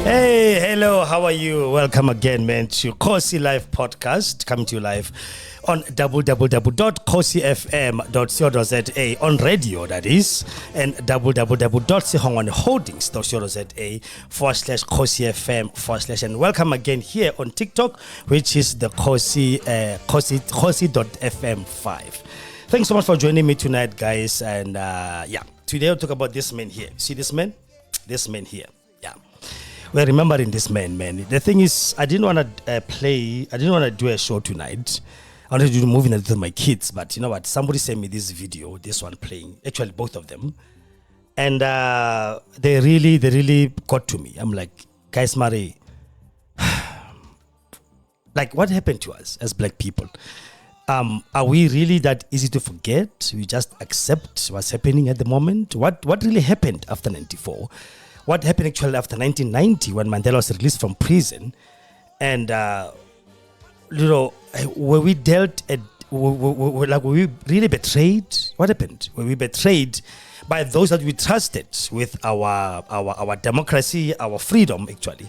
Hey, hello, how are you? Welcome again, man, to Kgosi Live podcast, coming to you live on www.kgosiefm.co.za on radio, that is, and www.segongane.holdings.co.za/Kgosi FM/ and welcome again here on TikTok, which is the Kgosi.fm 5. Thanks so much for joining me tonight, guys, and today I'll talk about this man here. See this man? This man here. Yeah. We're remembering this man. The thing is, I didn't want to do a show tonight. I wanted to do the movie night with my kids, but you know what? Somebody sent me this video, this one playing, actually both of them. And they really got to me. I'm like, guys, Mari, like what happened to us as black people? Are we really that easy to forget? We just accept what's happening at the moment? What really happened after 94? What happened actually after 1990 when Mandela was released from prison? And, were we were we really betrayed? What happened? Were we betrayed by those that we trusted with our democracy, our freedom, actually?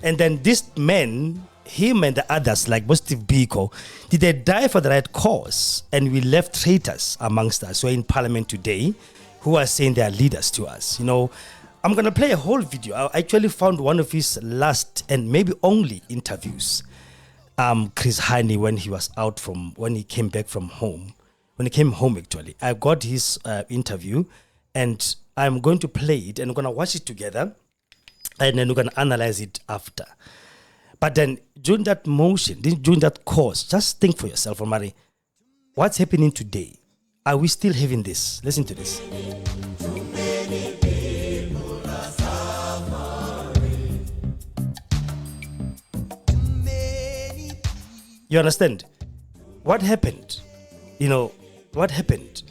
And then this man, him and the others like Steve Biko, did they die for the right cause? And we left traitors amongst us who are in parliament today who are saying they are leaders to us. You know, I'm going to play a whole video. I actually found one of his last and maybe only interviews. Chris Hani, when he came back from home. When he came home, actually. I got his interview and I'm going to play it and we're going to watch it together and then we're going to analyze it after. But then during that motion, during that course, just think for yourself, Omari, what's happening today? Are we still having this? Listen to this. You understand? What happened? You know, what happened?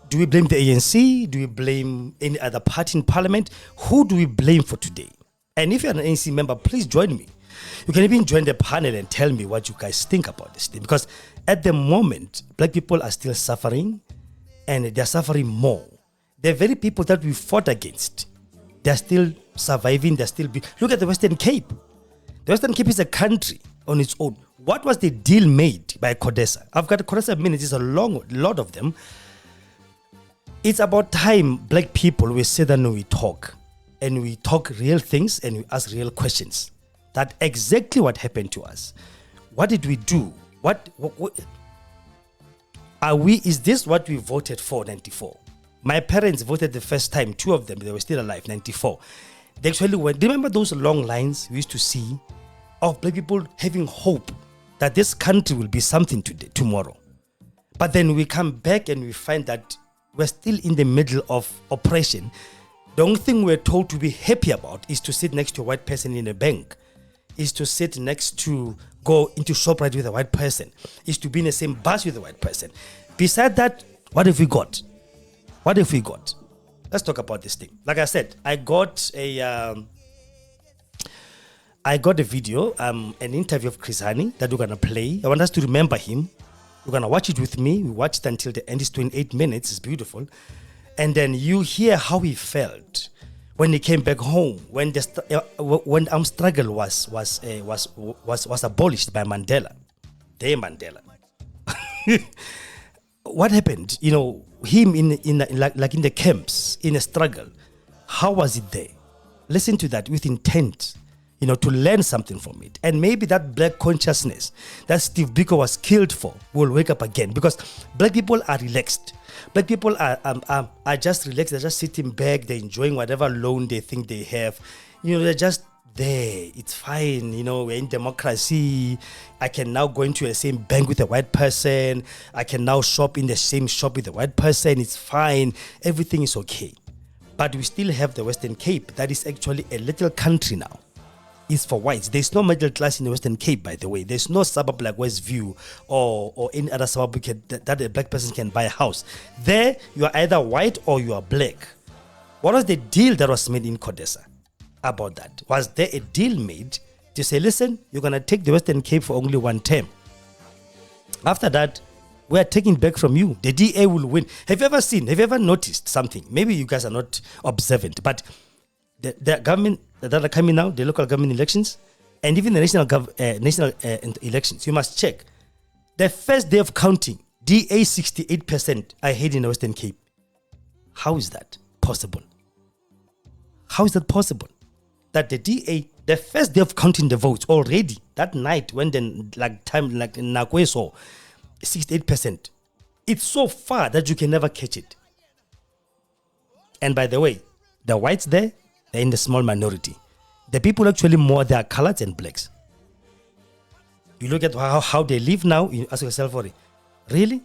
Do we blame the ANC? Do we blame any other party in parliament? Who do we blame for today? And if you're an ANC member, please join me. You can even join the panel and tell me what you guys think about this thing. Because at the moment, black people are still suffering and they're suffering more. The very people that we fought against, they're still surviving, Look at the Western Cape. The Western Cape is a country on its own. What was the deal made by CODESA? I've got CODESA minutes, it's a lot of them. It's about time black people, we sit down and we talk. And we talk real things and we ask real questions. That's exactly what happened to us. What did we do? What are we? Is this what we voted for 94? My parents voted the first time, two of them, they were still alive, 94. They actually went, remember those long lines we used to see of black people having hope that this country will be something today, tomorrow. But then we come back and we find that we're still in the middle of oppression. The only thing we're told to be happy about is to sit next to a white person in a bank, is to sit next to go into ShopRite with a white person, is to be in the same bus with a white person. Beside that, what have we got? What have we got? Let's talk about this thing. Like I said, I got a video, an interview of Chris Hani that we're going to play. I want us to remember him. We're going to watch it with me. We watch it until the end. It's 28 minutes. It's beautiful. And then you hear how he felt when he came back home, when armed struggle was abolished by Mandela. Mandela. What happened? You know, him in the camps, in a struggle. How was it there? Listen to that with intent, you know, to learn something from it. And maybe that black consciousness that Steve Biko was killed for will wake up again, because black people are relaxed. Black people are just relaxed. They're just sitting back. They're enjoying whatever loan they think they have. You know, they're just there. It's fine. You know, we're in democracy. I can now go into the same bank with a white person. I can now shop in the same shop with a white person. It's fine. Everything is okay. But we still have the Western Cape. That is actually a little country now. It's for whites. There's no middle class in the Western Cape, by the way. There's no suburb like Westview or any other suburb that a black person can buy a house. There, you are either white or you are black. What was the deal that was made in CODESA about that? Was there a deal made to say, listen, you're going to take the Western Cape for only one term? After that, we are taking back from you. The DA will win. Have you ever noticed something? Maybe you guys are not observant, but the government that are coming now, the local government elections, and even the national elections, you must check. The first day of counting, DA 68% are ahead in the Western Cape. How is that possible? How is that possible? That the DA, the first day of counting the votes already, that night when then Nakwe saw 68%, it's so far that you can never catch it. And by the way, the whites there, they're in the small minority. The people actually more, they are coloreds and blacks. You look at how they live now, you ask yourself, really?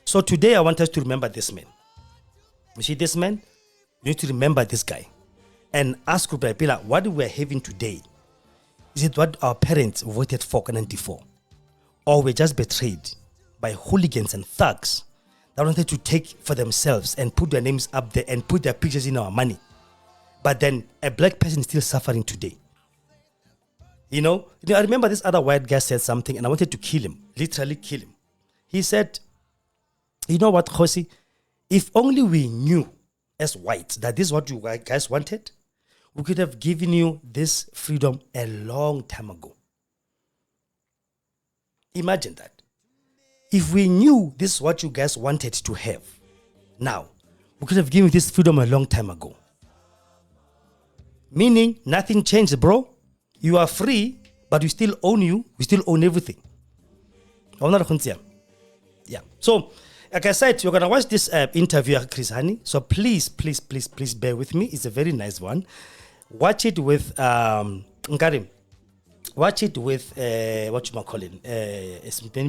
So today I want us to remember this man. You see this man? You need to remember this guy. And ask Kupila, what we're having today, is it what our parents voted for in 94? Or we're just betrayed by hooligans and thugs that wanted to take for themselves and put their names up there and put their pictures in our money? But then a black person is still suffering today. I remember this other white guy said something and I wanted to kill him, literally kill him. He said, you know what, Kgosi? If only we knew as whites that this is what you guys wanted, we could have given you this freedom a long time ago. Imagine that. If we knew this is what you guys wanted to have now, we could have given you this freedom a long time ago. Meaning, nothing changed, bro. You are free, but we still own you. We still own everything. Yeah. So, like I said, you're going to watch this interview with Chris Hani. So please bear with me. It's a very nice one. Watch it with Nkarim. Watch it with many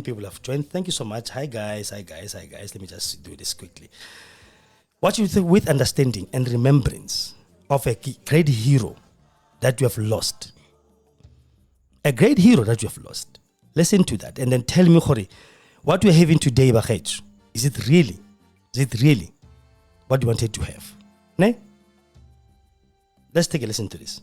people have joined. Thank you so much. Hi guys. Let me just do this quickly. Watch it with understanding and remembrance of a great hero that you have lost. A great hero that you have lost. Listen to that and then tell me, Khori, what we're having today, Bakhet, is it really what you wanted to have? Ne? Let's take a listen to this.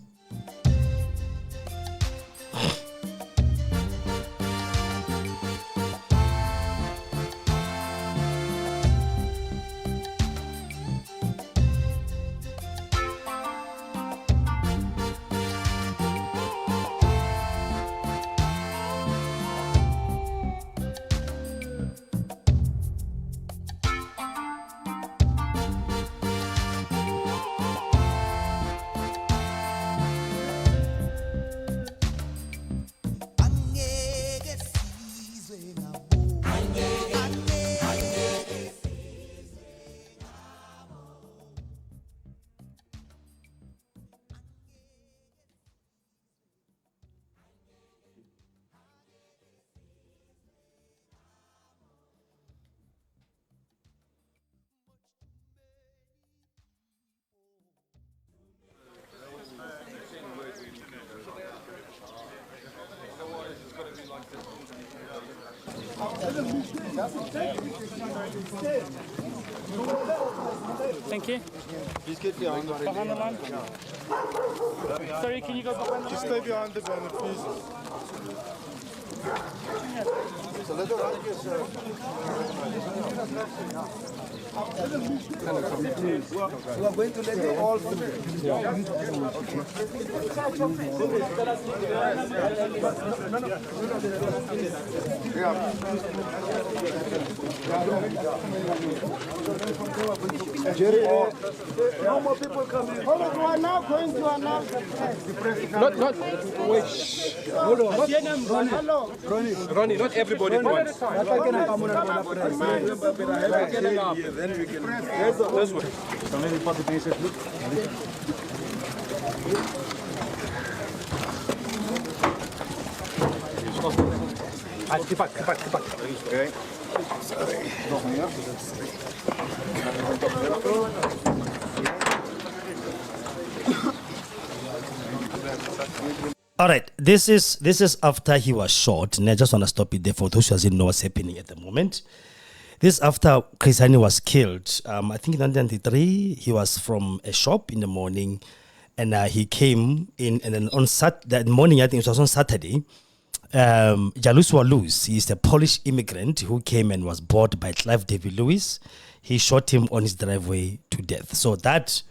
Thank you. Please get behind the line. Sorry, can you go behind the Just stay behind the banner, please. So let her run yourself. We are going to let you all through. Jerry, no more people coming. Hold on, we are now going to announce Not, wait, hold on. Hello. Ronnie, not everybody at once. Then we can. This way. Keep back. Okay. Sorry. All right, this is after he was shot, and I just want to stop it there for those who doesn't know what's happening at the moment. This after Chris Hani was killed. I think in 1993, he was from a shop in the morning, and he came in, and then on that morning, I think it was on Saturday, Jalus Walus, he's a Polish immigrant who came and was bought by Clive David Lewis. He shot him on his driveway to death. So that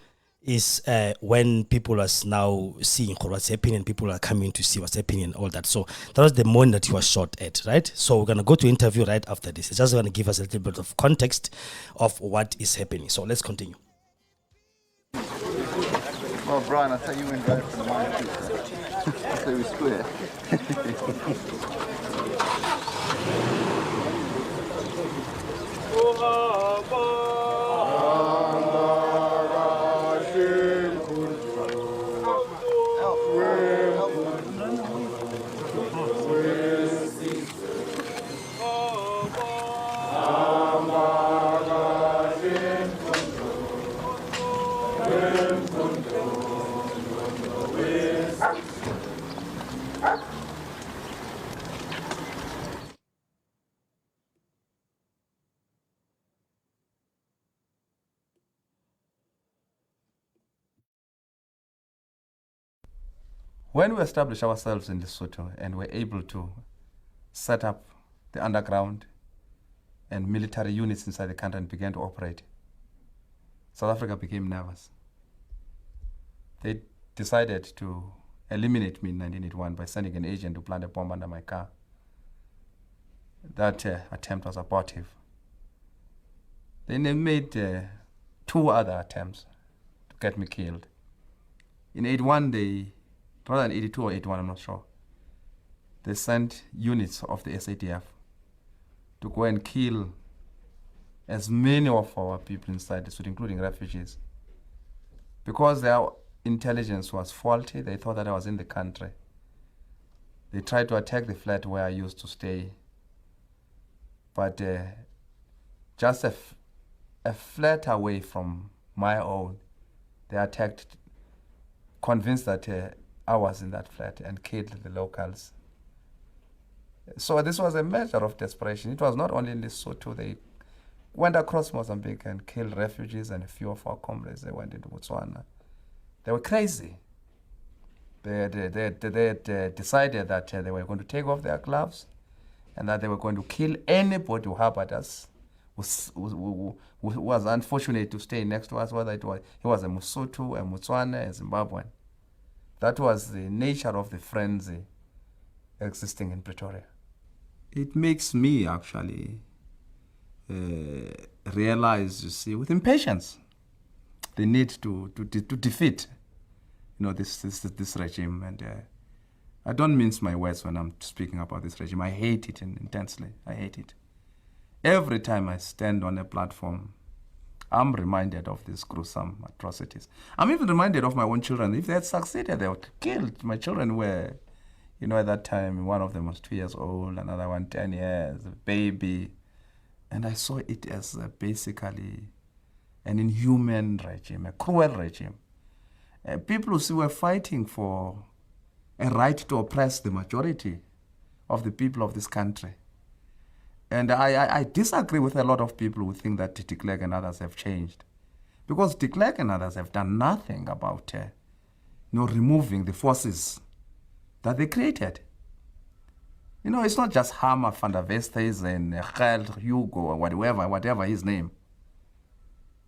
is when people are now seeing what's happening and people are coming to see what's happening and all that. So that was the moment that he was shot at, right? So we're going to go to interview right after this. It's just going to give us a little bit of context of what is happening. So let's continue. Well, Brian, I tell you went right for the mind too. So we square. When we established ourselves in Lesotho and were able to set up the underground and military units inside the country and began to operate, South Africa became nervous. They decided to eliminate me in 1981 by sending an agent to plant a bomb under my car. That attempt was abortive. Then they made 2 other attempts to get me killed. In 81, rather than 82 or 81, I'm not sure, they sent units of the SADF to go and kill as many of our people inside the suit, including refugees. Because their intelligence was faulty, they thought that I was in the country. They tried to attack the flat where I used to stay. But just a flat away from my own, they attacked, convinced that I was in that flat and killed the locals. So this was a measure of desperation. It was not only in Lesotho. They went across Mozambique and killed refugees, and a few of our comrades, they went into Botswana. They were crazy. They decided that they were going to take off their gloves and that they were going to kill anybody who harbored us, who was unfortunate to stay next to us, whether he was a Mosotho, a Motswana, a Zimbabwean. That was the nature of the frenzy existing in Pretoria. It makes me actually realize, you see, with impatience, the need to defeat, this regime. And I don't mince my words when I'm speaking about this regime. I hate it intensely. I hate it. Every time I stand on a platform, I'm reminded of these gruesome atrocities. I'm even reminded of my own children. If they had succeeded, they would have killed. My children were, at that time, one of them was 2 years old, another one 10 years, a baby. And I saw it as basically an inhuman regime, a cruel regime. People who were fighting for a right to oppress the majority of the people of this country. And I disagree with a lot of people who think that de Klerk and others have changed. Because de Klerk and others have done nothing about removing the forces that they created. It's not just Hammer, Van der Vestes, and Gert, Hugo, or whatever his name.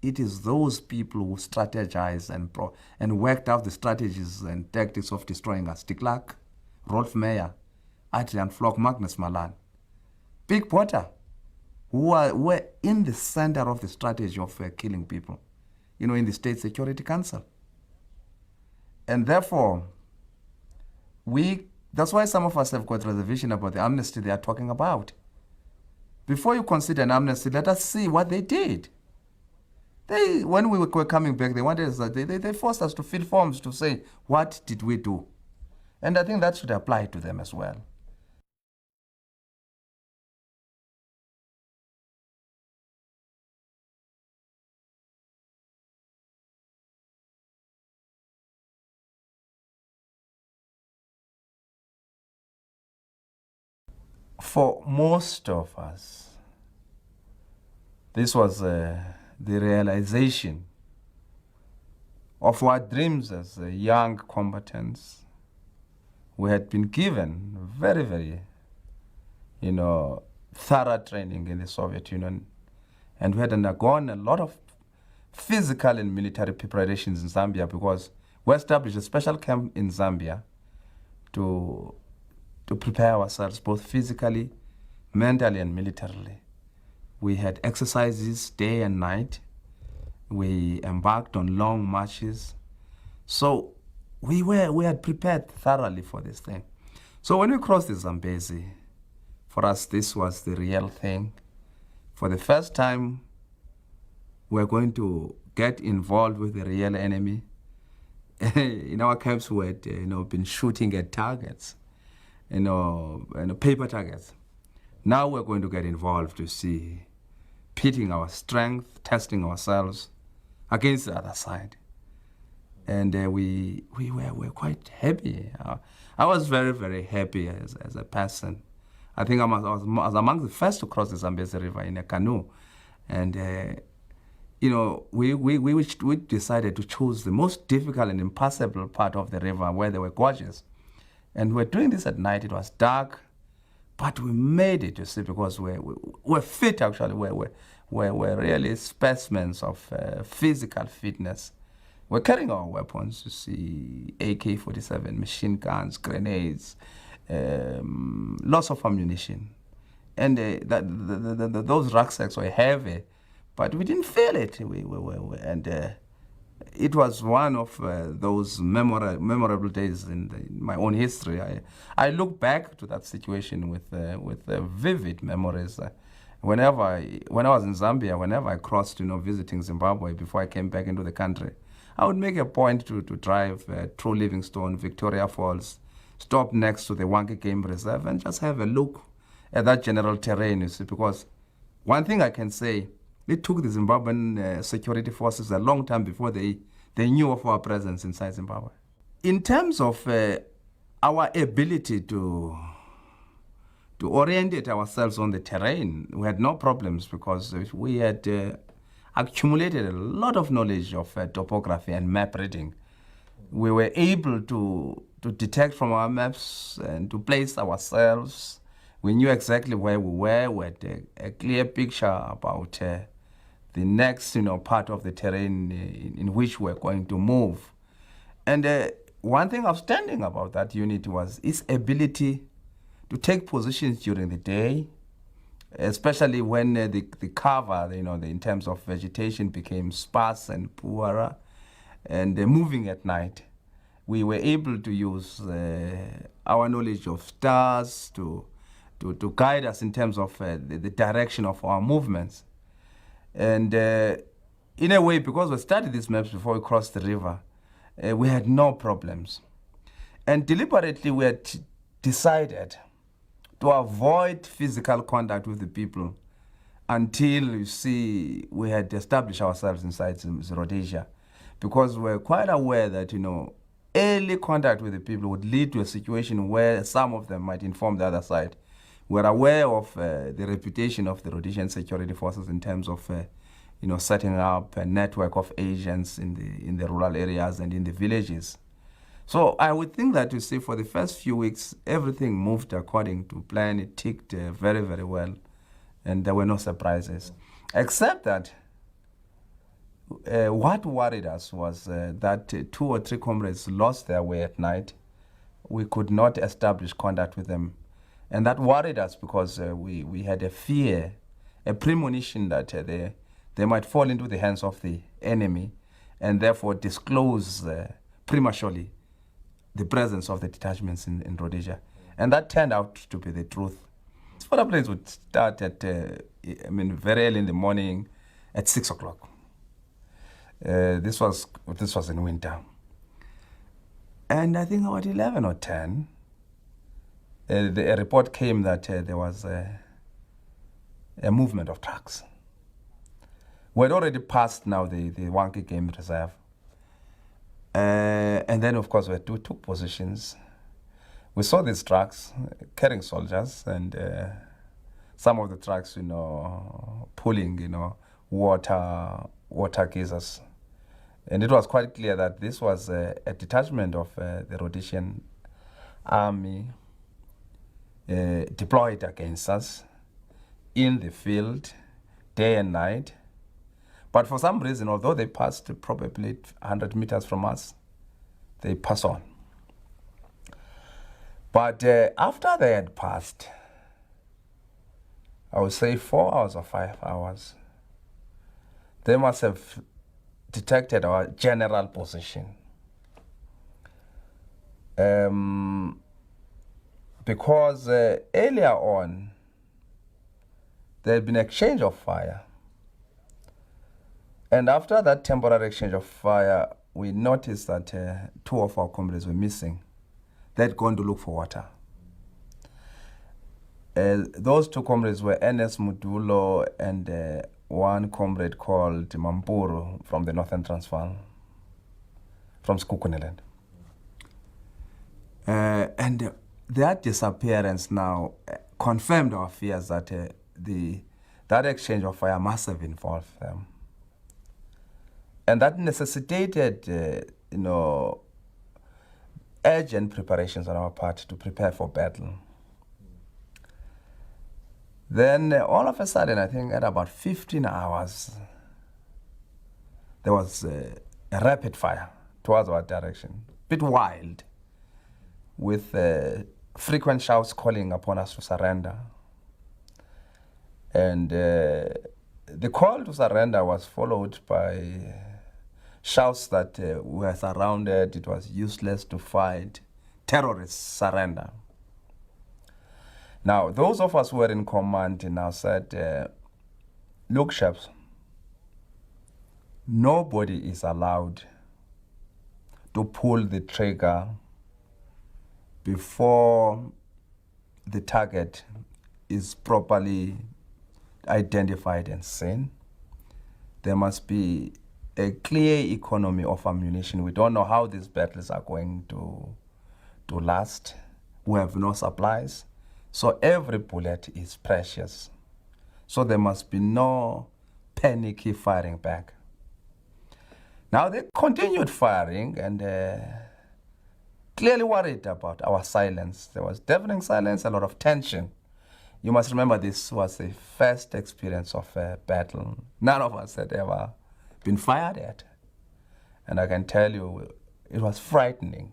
It is those people who strategized and worked out the strategies and tactics of destroying us. De Klerk, Rolf Meyer, Adrian Flock, Magnus Malan. Big Potter, who were in the center of the strategy of killing people, in the State Security Council. And therefore, that's why some of us have got reservation about the amnesty they are talking about. Before you consider an amnesty, let us see what they did. When we were coming back, they forced us to fill forms to say, what did we do? And I think that should apply to them as well. For most of us, this was the realization of our dreams as young combatants. We had been given very, very, thorough training in the Soviet Union, and we had undergone a lot of physical and military preparations in Zambia, because we established a special camp in Zambia to prepare ourselves both physically, mentally, and militarily. We had exercises day and night. We embarked on long marches. So we had prepared thoroughly for this thing. So when we crossed the Zambezi, for us this was the real thing. For the first time, we're going to get involved with the real enemy. In our camps, we had been shooting at targets, paper targets. Now we're going to get involved to see, pitting our strength, testing ourselves against the other side. And we were quite happy. I was very, very happy as a person. I think I was among the first to cross the Zambezi River in a canoe. And, we decided to choose the most difficult and impassable part of the river where there were gorges. And we were doing this at night. It was dark, but we made it, you see, because we're fit, actually. We're really specimens of physical fitness. We're carrying our weapons, you see, AK-47, machine guns, grenades, lots of ammunition. And those rucksacks were heavy, but we didn't feel it. It was one of those memorable days in my own history. I look back to that situation with vivid memories. When I was in Zambia, whenever I crossed, visiting Zimbabwe before I came back into the country, I would make a point to drive through Livingstone, Victoria Falls, stop next to the Wanke Game Reserve, and just have a look at that general terrain, you see, because one thing I can say, it took the Zimbabwean security forces a long time before they knew of our presence inside Zimbabwe. In terms of our ability to orientate ourselves on the terrain, we had no problems because we had accumulated a lot of knowledge of topography and map reading. We were able to detect from our maps and to place ourselves. We knew exactly where we were. We had a clear picture about the next part of the terrain in which we're going to move. And one thing outstanding about that unit was its ability to take positions during the day, especially when the cover, in terms of vegetation became sparse and poorer, and moving at night. We were able to use our knowledge of stars to guide us in terms of the direction of our movements. And in a way, because we studied these maps before we crossed the river, we had no problems. And deliberately, we had decided to avoid physical contact with the people until, you see, we had established ourselves inside Rhodesia, because we're quite aware that, early contact with the people would lead to a situation where some of them might inform the other side. We're aware of the reputation of the Rhodesian security forces in terms of, setting up a network of agents in the rural areas and in the villages. So I would think that, you see, for the first few weeks, everything moved according to plan. It ticked very, very well, and there were no surprises. Except that what worried us was that 2 or 3 comrades lost their way at night. We could not establish contact with them. And that worried us because we had a fear, a premonition that they might fall into the hands of the enemy and therefore disclose prematurely the presence of the detachments in Rhodesia. And that turned out to be the truth. Photo planes would start at, very early in the morning at 6 o'clock. This was in winter. And I think about 11 or 10, a report came that there was a movement of trucks. We had already passed now the Wanke Game Reserve. And then, of course, we took positions. We saw these trucks carrying soldiers, and some of the trucks, pulling, water geysers. And it was quite clear that this was a detachment of the Rhodesian army deployed against us in the field, day and night. But for some reason, although they passed probably 100 meters from us, they pass on. But after they had passed, I would say 4 hours or 5 hours, they must have detected our general position. Because earlier on, there had been exchange of fire. And after that temporary exchange of fire, we noticed that 2 of our comrades were missing. They'd gone to look for water. Those 2 comrades were Ernest Mudulo and one comrade called Mampuru from the Northern Transvaal, from Segongane. And their disappearance now confirmed our fears that that exchange of fire must have involved them. And that necessitated, urgent preparations on our part to prepare for battle. Then all of a sudden, I think at about 15 hours, there was a rapid fire towards our direction, a bit wild, with frequent shouts calling upon us to surrender. And the call to surrender was followed by shouts that we were surrounded, it was useless to fight, terrorists surrender. Now, those of us who were in command now said, look, chaps, nobody is allowed to pull the trigger before the target is properly identified and seen. There must be a clear economy of ammunition. We don't know how these battles are going to last. We have no supplies. So every bullet is precious. So there must be no panicky firing back. Now they continued firing and clearly worried about our silence. There was deafening silence, a lot of tension. You must remember this was the first experience of a battle. None of us had ever been fired at. And I can tell you, it was frightening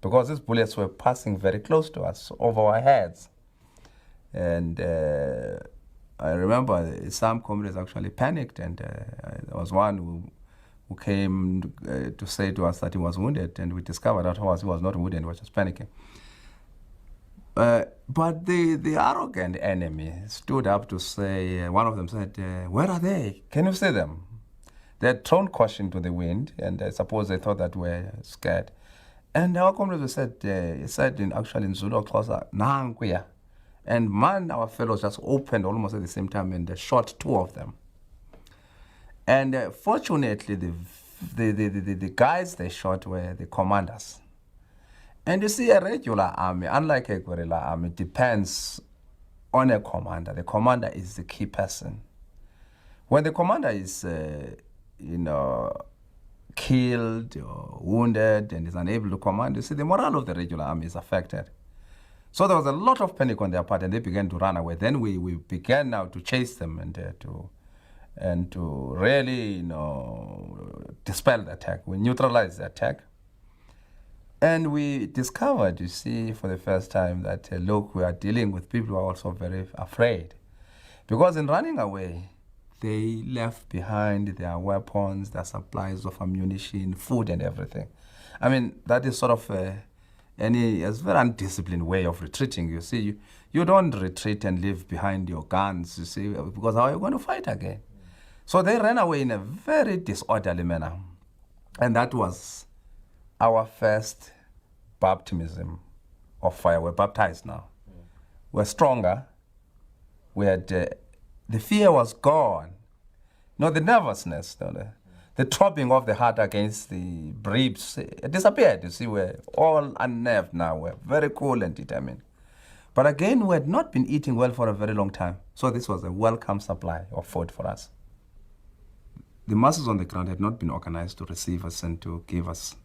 because these bullets were passing very close to us, over our heads. And I remember some comrades actually panicked, and there was one who came to say to us that he was wounded, and we discovered that he was not wounded, he was just panicking. But the arrogant enemy stood up to say, one of them said, where are they? Can you see them? They had thrown caution to the wind, and I suppose they thought that we're scared. And our comrades said in Zulu or Xhosa, Nankuya. And man, our fellows just opened almost at the same time and shot 2 of them. And fortunately, the guys they shot were the commanders. And you see, a regular army, unlike a guerrilla army, depends on a commander. The commander is the key person. When the commander is, killed or wounded and is unable to command, you see, the morale of the regular army is affected. So there was a lot of panic on their part, and they began to run away. Then we began now to chase them and to really, dispel the attack. We neutralized the attack. And we discovered, you see, for the first time that, look, we are dealing with people who are also very afraid. Because in running away, they left behind their weapons, their supplies of ammunition, food and everything. I mean, that is sort of a very undisciplined way of retreating. You see, you don't retreat and leave behind your guns, you see, because how are you going to fight again? So they ran away in a very disorderly manner. And that was our first baptism of fire. We're baptized now. We're stronger. We had, the fear was gone. The nervousness, the throbbing of the heart against the ribs, it disappeared. You see, we're all unnerved now. We're very cool and determined. But again, we had not been eating well for a very long time. So this was a welcome supply of food for us. The masses on the ground had not been organized to receive us and to give us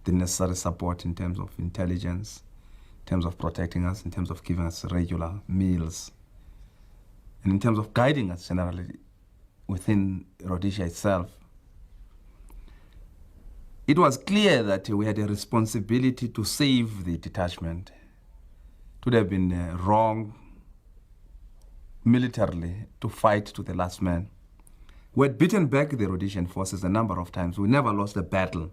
the necessary support in terms of intelligence, in terms of protecting us, in terms of giving us regular meals, and in terms of guiding us generally. within Rhodesia itself, it was clear that we had a responsibility to save the detachment. It would have been wrong militarily to fight to the last man. We had beaten back the Rhodesian forces a number of times. We never lost a battle.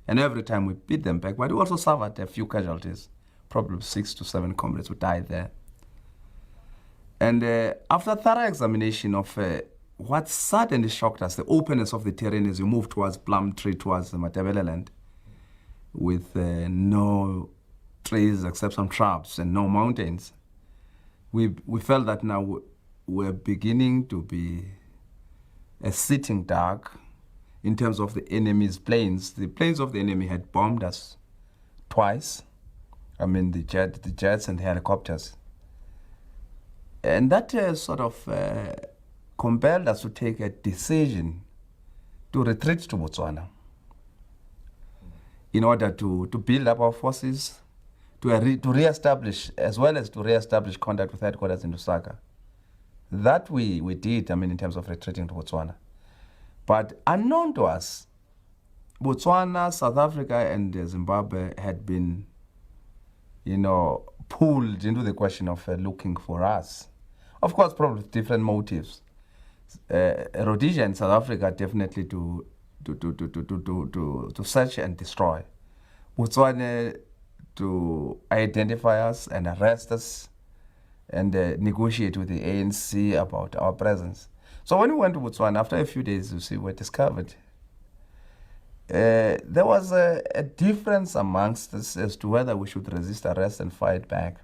And every time we beat them back, but we also suffered a few casualties. Probably 6 to 7 comrades who died there. And after thorough examination of what suddenly shocked us, the openness of the terrain as you move towards Plumtree, towards the Matabeleland, with no trees except some shrubs and no mountains, we felt that now we're beginning to be a sitting duck in terms of the enemy's planes. The planes of the enemy had bombed us twice. I mean, the jets and the helicopters. And that sort of compelled us to take a decision to retreat to Botswana in order to build up our forces, to re-establish, as well as to re-establish contact with headquarters in Lusaka. That we did, I mean, in terms of retreating to Botswana. But unknown to us, Botswana, South Africa, and Zimbabwe had been, pulled into the question of looking for us. Of course, probably with different motives. Rhodesia and South Africa definitely to search and destroy. Botswana to identify us and arrest us and negotiate with the ANC about our presence. So when we went to Botswana, after a few days, we were discovered. There was a difference amongst us as to whether we should resist arrest and fight back.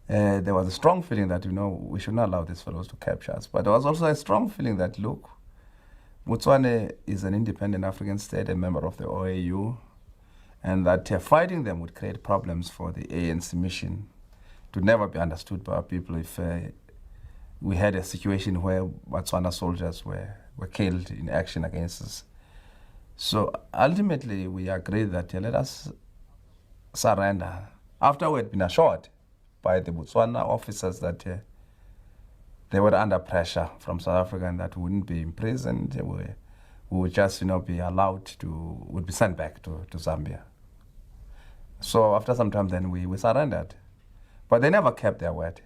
There was a strong feeling that, we should not allow these fellows to capture us. But there was also a strong feeling that, look, Botswana is an independent African state, a member of the OAU, and that fighting them would create problems for the ANC mission. It would never be understood by our people if we had a situation where Botswana soldiers were killed in action against us. So ultimately, we agreed that let us surrender. After we had been assured by the Botswana officers that they were under pressure from South Africa and that we wouldn't be imprisoned, we would just be allowed would be sent back to Zambia. So after some time then we surrendered. But they never kept their word.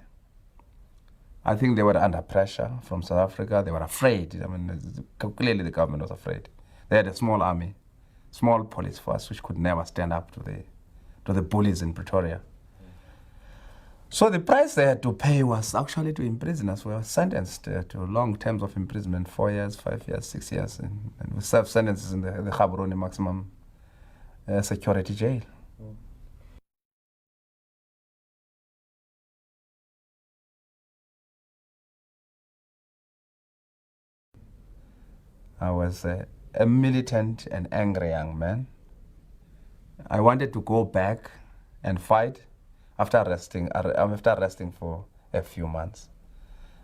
I think they were under pressure from South Africa. They were afraid. I mean, clearly the government was afraid. They had a small army, small police force, which could never stand up to the bullies in Pretoria. So the price they had to pay was actually to imprison us. We were sentenced to long terms of imprisonment, 4 years, 5 years, 6 years, and we served sentences in the Gaborone maximum security jail. I was a militant and angry young man. I wanted to go back and fight after resting for a few months.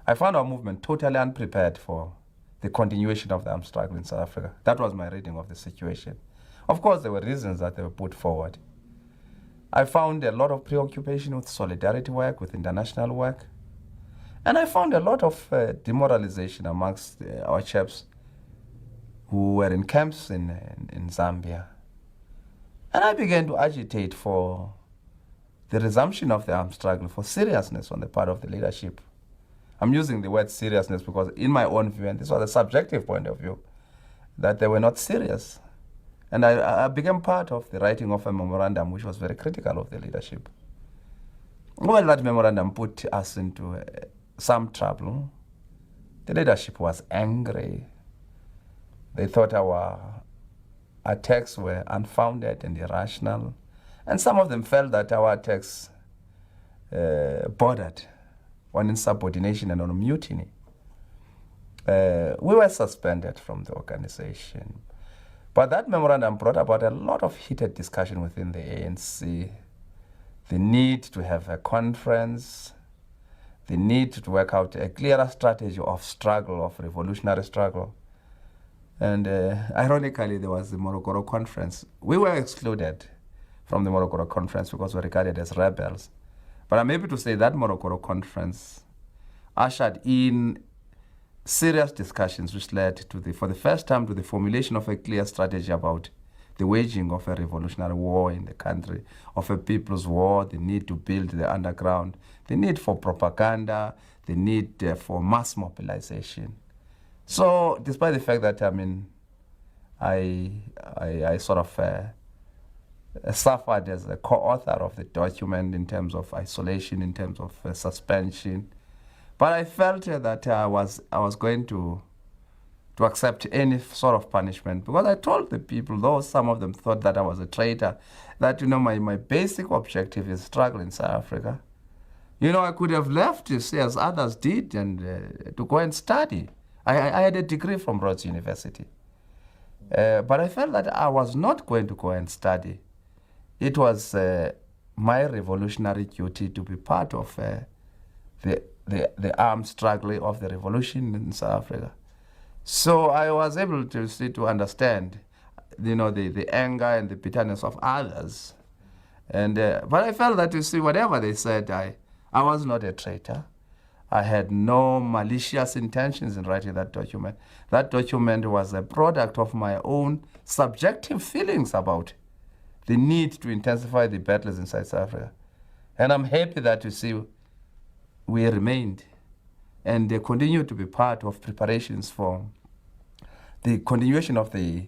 I found our movement totally unprepared for the continuation of the armed struggle in South Africa. That was my reading of the situation. Of course, there were reasons that they were put forward. I found a lot of preoccupation with solidarity work, with international work. And I found a lot of demoralization amongst our chaps who were in camps in Zambia. And I began to agitate for the resumption of the armed struggle, for seriousness on the part of the leadership. I'm using the word seriousness because in my own view, and this was a subjective point of view, that they were not serious. And I became part of the writing of a memorandum which was very critical of the leadership. Well, that memorandum put us into some trouble. The leadership was angry. They thought our attacks were unfounded and irrational. And some of them felt that our attacks bordered on insubordination and on mutiny. We were suspended from the organization. But that memorandum brought about a lot of heated discussion within the ANC. The need to have a conference, the need to work out a clearer strategy of struggle, of revolutionary struggle. And ironically, there was the Morogoro conference. We were excluded from the Morogoro conference because we were regarded as rebels. But I'm able to say that Morogoro conference ushered in serious discussions which led to for the first time to the formulation of a clear strategy about the waging of a revolutionary war in the country, of a people's war, the need to build the underground, the need for propaganda, the need for mass mobilization. So despite the fact that, I sort of suffered as a co-author of the document in terms of isolation, in terms of suspension, but I felt that I was going to accept any sort of punishment, because I told the people, though some of them thought that I was a traitor, that my basic objective is struggle in South Africa. I could have left, as others did, and to go and study. I had a degree from Rhodes University. But I felt that I was not going to go and study. It was my revolutionary duty to be part of the armed struggle of the revolution in South Africa. So I was able to understand, the anger and the bitterness of others. And but I felt that, whatever they said, I was not a traitor. I had no malicious intentions in writing that document. That document was a product of my own subjective feelings about the need to intensify the battles inside South Africa. And I'm happy that, we remained and they continue to be part of preparations for the continuation of the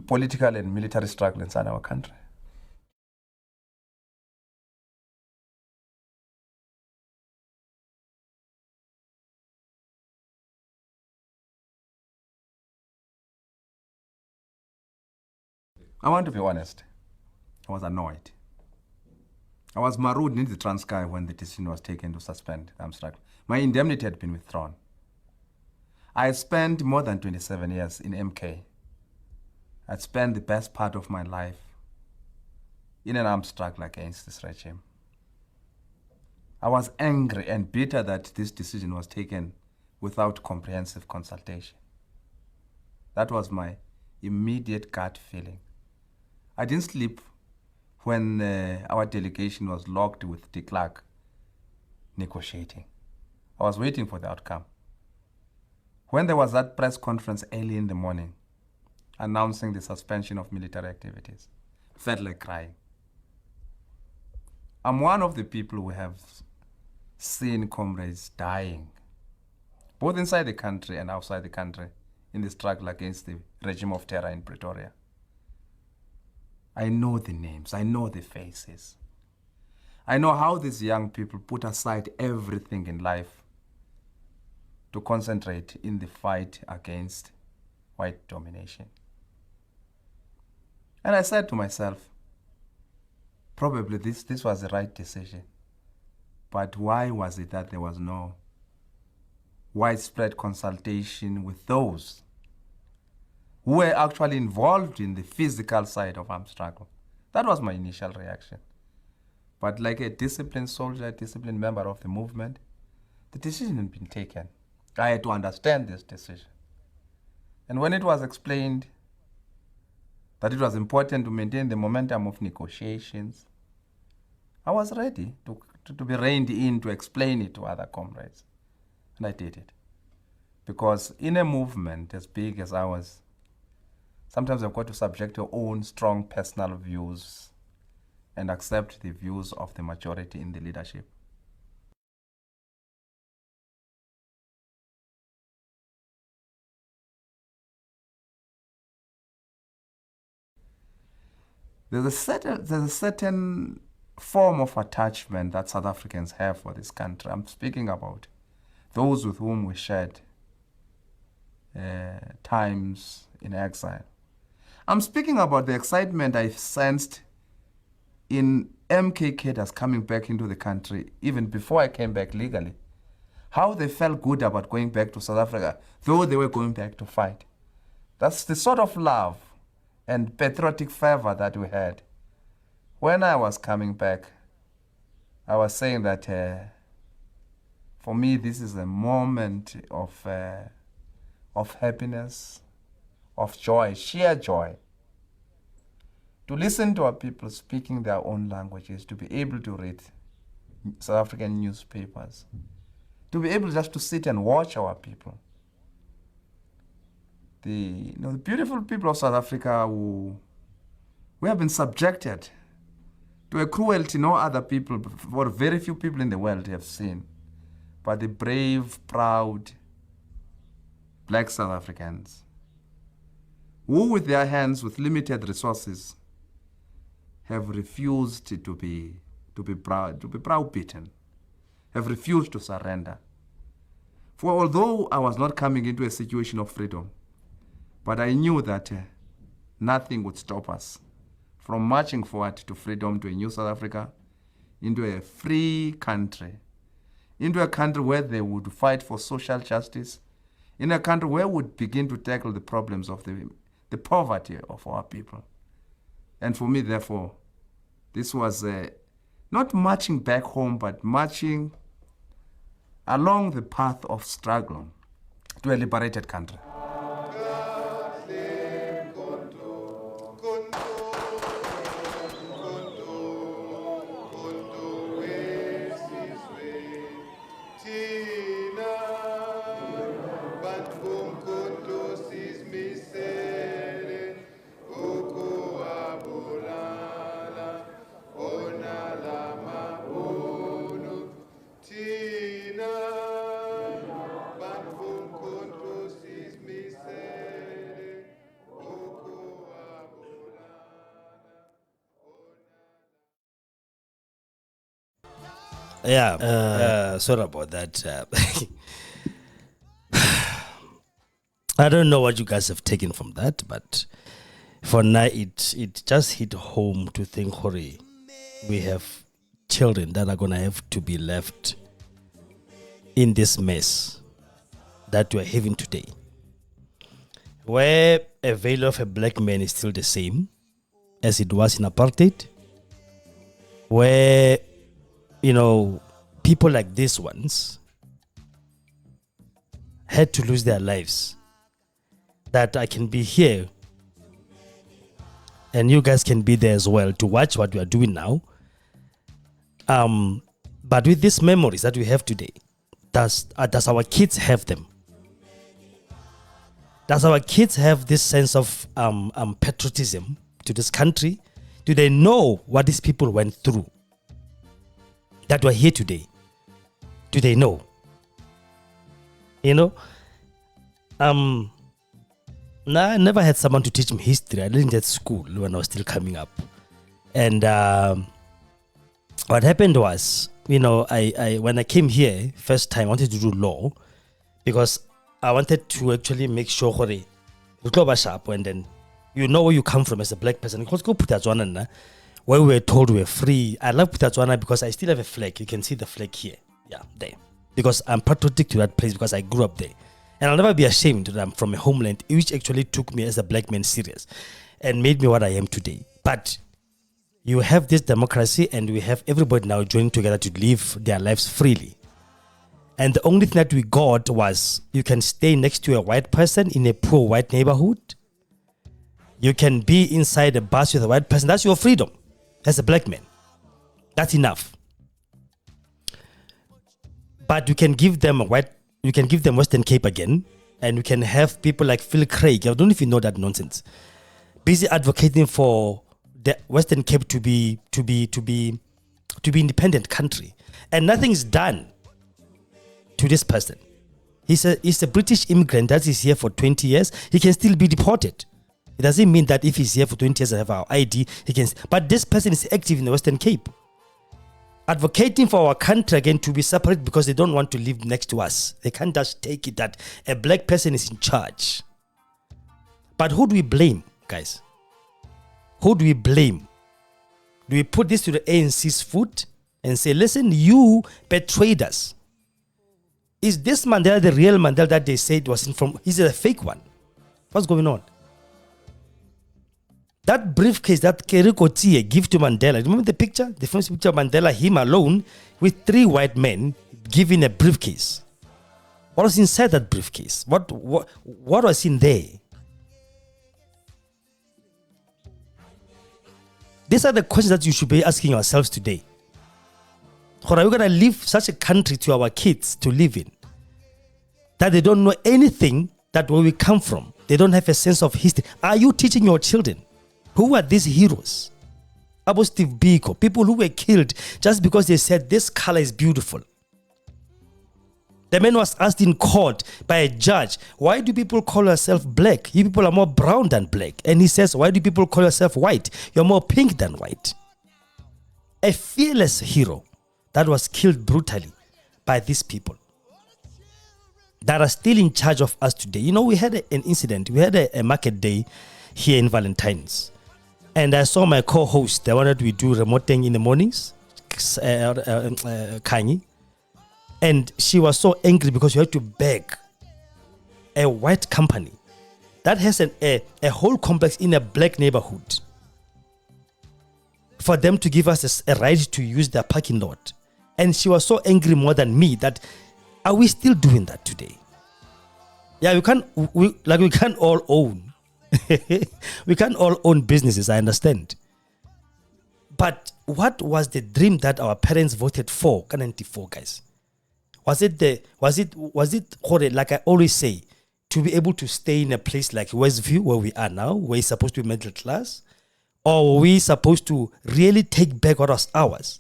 political and military struggle inside our country. I want to be honest. I was annoyed. I was marooned in the Transkei when the decision was taken to suspend the armed struggle. My indemnity had been withdrawn. I spent more than 27 years in MK. I'd spent the best part of my life in an armed struggle against this regime. I was angry and bitter that this decision was taken without comprehensive consultation. That was my immediate gut feeling. I didn't sleep when our delegation was locked with de Klerk negotiating. I was waiting for the outcome. When there was that press conference early in the morning announcing the suspension of military activities, I felt like crying. I'm one of the people who have seen comrades dying, both inside the country and outside the country, in the struggle against the regime of terror in Pretoria. I know the names, I know the faces. I know how these young people put aside everything in life to concentrate in the fight against white domination. And I said to myself, probably this was the right decision. But why was it that there was no widespread consultation with those who were actually involved in the physical side of armed struggle? That was my initial reaction. But like a disciplined soldier, a disciplined member of the movement, the decision had been taken. I had to understand this decision. And when it was explained that it was important to maintain the momentum of negotiations, I was ready to be reined in to explain it to other comrades. And I did it. Because in a movement as big as ours, sometimes you've got to subject your own strong personal views and accept the views of the majority in the leadership. There's a certain form of attachment that South Africans have for this country. I'm speaking about those with whom we shared times in exile. I'm speaking about the excitement I sensed in MK cadres coming back into the country even before I came back legally. How they felt good about going back to South Africa, though they were going back to fight. That's the sort of love and patriotic fervor that we had. When I was coming back, I was saying that for me, this is a moment of happiness, of joy, sheer joy. To listen to our people speaking their own languages, to be able to read South African newspapers, to be able just to sit and watch our people the beautiful people of South Africa who have been subjected to a cruelty no other people, or very few people in the world have seen. But the brave, proud black South Africans, who with their hands, with limited resources, have refused to be browbeaten, have refused to surrender. For although I was not coming into a situation of freedom, but I knew that nothing would stop us from marching forward to freedom, to a new South Africa, into a free country, into a country where they would fight for social justice, in a country where we would begin to tackle the problems of the poverty of our people. And for me, therefore, this was not marching back home, but marching along the path of struggle to a liberated country. Yeah, sorry about that. I don't know what you guys have taken from that, but for now, it just hit home to think, Hori, we have children that are going to have to be left in this mess that we're having today, where a value of a black man is still the same as it was in apartheid, where people like these ones had to lose their lives, that I can be here and you guys can be there as well to watch what we are doing now. But with these memories that we have today, does our kids have them? Does our kids have this sense of patriotism to this country? Do they know what these people went through that we're here today? Do they know? I never had someone to teach me history. I learned at school when I was still coming up. And what happened was, I when I came here first time, I wanted to do law because I wanted to actually make sure we go sharp, and then where you come from as a black person. Because go Putatswana, where we were told we were free. I love Putatswana because I still have a flag. You can see the flag here. Yeah, there. Because I'm patriotic to that place because I grew up there. And I'll never be ashamed that I'm from a homeland which actually took me as a black man serious and made me what I am today. But you have this democracy and we have everybody now joining together to live their lives freely. And the only thing that we got was you can stay next to a white person in a poor white neighborhood. You can be inside a bus with a white person. That's your freedom as a black man. That's enough. But you can give them Western Cape again, and you can have people like Phil Craig. I don't know if you know that nonsense. Busy advocating for the Western Cape to be independent country, and nothing is done to this person. He's a British immigrant that is here for 20 years. He can still be deported. It doesn't mean that if he's here for 20 years and have our ID, he can. But this person is active in the Western Cape, advocating for our country again to be separate because they don't want to live next to us. They can't just take it that a black person is in charge. But who do we blame, guys? Who do we blame? Do we put this to the ANC's foot and say, listen, you betrayed us? Is this Mandela the real Mandela that they said wasn't from? Is it a fake one? What's going on? That briefcase that Kgosi gave to Mandela. Remember the picture? The famous picture of Mandela, him alone, with 3 white men giving a briefcase. What was inside that briefcase? What was in there? These are the questions that you should be asking yourselves today. How are we going to leave such a country to our kids to live in? That they don't know anything that where we come from. They don't have a sense of history. Are you teaching your children? Who are these heroes? About Steve Biko, people who were killed just because they said this color is beautiful. The man was asked in court by a judge, why do people call yourself black? You people are more brown than black. And he says, why do people call yourself white? You're more pink than white. A fearless hero that was killed brutally by these people that are still in charge of us today. You know, we had an incident. We had a market day here in Valentine's. And I saw my co-host, the one that we do remoting in the mornings, Kanyi. And she was so angry because you had to beg a white company that has a whole complex in a black neighborhood for them to give us a right to use their parking lot. And she was so angry more than me that, are we still doing that today? Yeah, we can't all own. We can't all own businesses, I understand. But what was the dream that our parents voted for, 94 guys? Was it like I always say, to be able to stay in a place like Westview where we are now, where it's supposed to be middle class? Or were we supposed to really take back what was ours?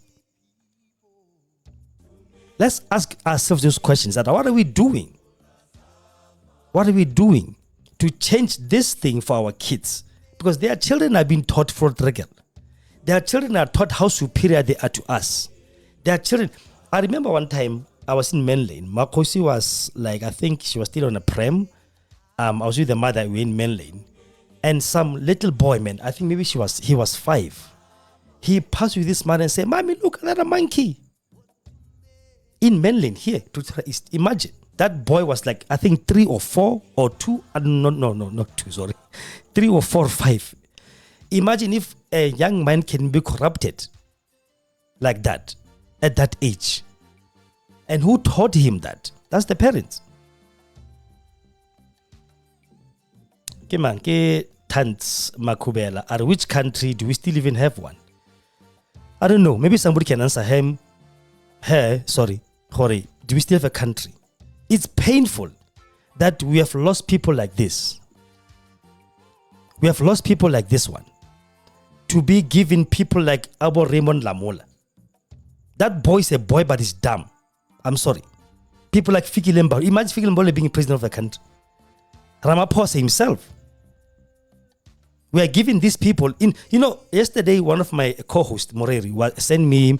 Let's ask ourselves those questions. That what are we doing? What are we doing to change this thing for our kids? Because their children are being taught fraud regal. Their children are taught how superior they are to us. Their children. I remember one time I was in Main Lane. Kgosi was like, I think she was still on a pram. I was with the mother. We were in Main Lane, and some little boy, man, I think maybe he was 5. He passed with this man and said, "Mommy, look, another monkey." In Main Lane here, to East. Imagine. That boy was like, I think 3 or 4 or 2. No, not 2, sorry. 3 or 4 or 5. Imagine if a young man can be corrupted like that at that age. And who taught him that? That's the parents. Tants Makubela. Which country do we still even have one? I don't know. Maybe somebody can answer him. Hori, do we still have a country? It's painful that we have lost people like this. We have lost people like this one to be given people like Abo Raymond Lamola. That boy is a boy, but he's dumb. I'm sorry. People like Fiki Lemba. Imagine Fiki Lemba being president of the country. Ramaphosa himself. We are giving these people in. You know, yesterday one of my co-hosts, Moreri, sent me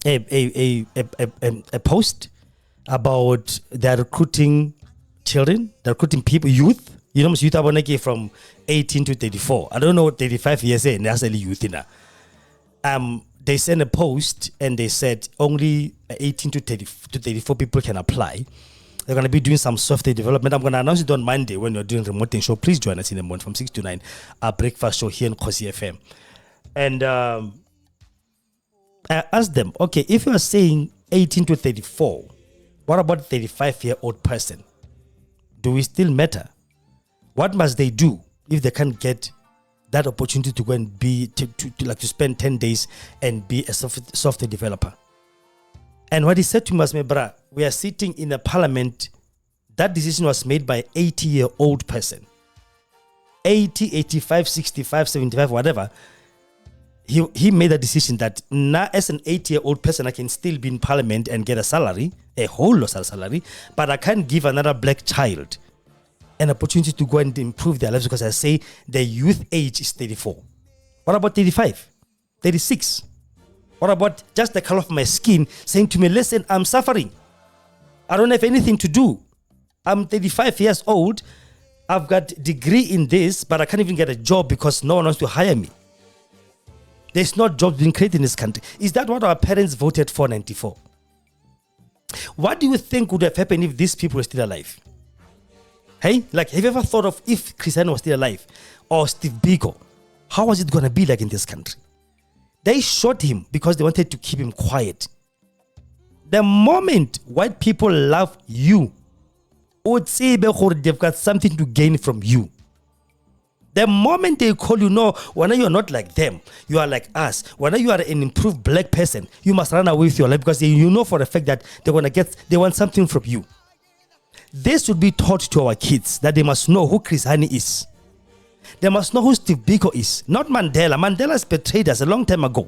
a post about they're recruiting children, they're recruiting people, youth. You know, youth are from 18 to 34. I don't know what 35 years in. That's only youth in They sent a post and they said only 18 to 34 people can apply. They're going to be doing some software development. I'm going to announce it on Monday when you're doing remote show. Please join us in the morning from 6 to 9. Our breakfast show here in Kgosi FM. And I asked them, okay, if you are saying 18 to 34, what about 35-year-old person? Do we still matter? What must they do if they can't get that opportunity to go and be to spend 10 days and be a software developer? And what he said to me was, "Bra, we are sitting in a parliament. That decision was made by 80-year-old person. 80, 85, 65, 75, whatever. He made a decision that now as an 80-year-old person, I can still be in parliament and get a salary, a whole lot of salary, but I can't give another black child an opportunity to go and improve their lives because I say the youth age is 34. What about 35? 36? What about just the color of my skin saying to me, listen, I'm suffering. I don't have anything to do. I'm 35 years old. I've got degree in this, but I can't even get a job because no one wants to hire me. There's no jobs being created in this country. Is that what our parents voted for 94? What do you think would have happened if these people were still alive? Hey, like, have you ever thought of if Chris Hani was still alive or Steve Biko? How was it going to be like in this country? They shot him because they wanted to keep him quiet. The moment white people love you, they've got something to gain from you. The moment they call you, no, when you are not like them, you are like us. When you are an improved black person, you must run away with your life because you know for a fact that they want something from you. This should be taught to our kids, that they must know who Chris Hani is. They must know who Steve Biko is, not Mandela. Mandela's betrayed us a long time ago.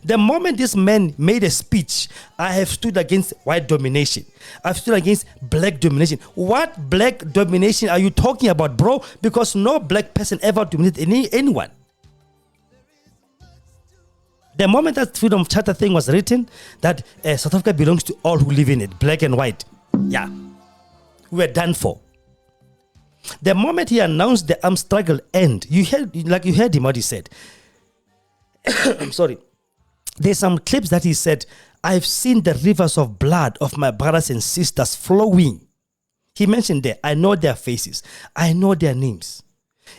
The moment this man made a speech, I have stood against white domination. I've stood against black domination. What black domination are you talking about, bro? Because no black person ever dominated anyone. The moment that Freedom Charter thing was written, that South Africa belongs to all who live in it, black and white. Yeah, we were done for. The moment he announced the armed struggle end, you heard him what he said. I'm sorry. There's some clips that he said, I've seen the rivers of blood of my brothers and sisters flowing. He mentioned there, I know their faces. I know their names.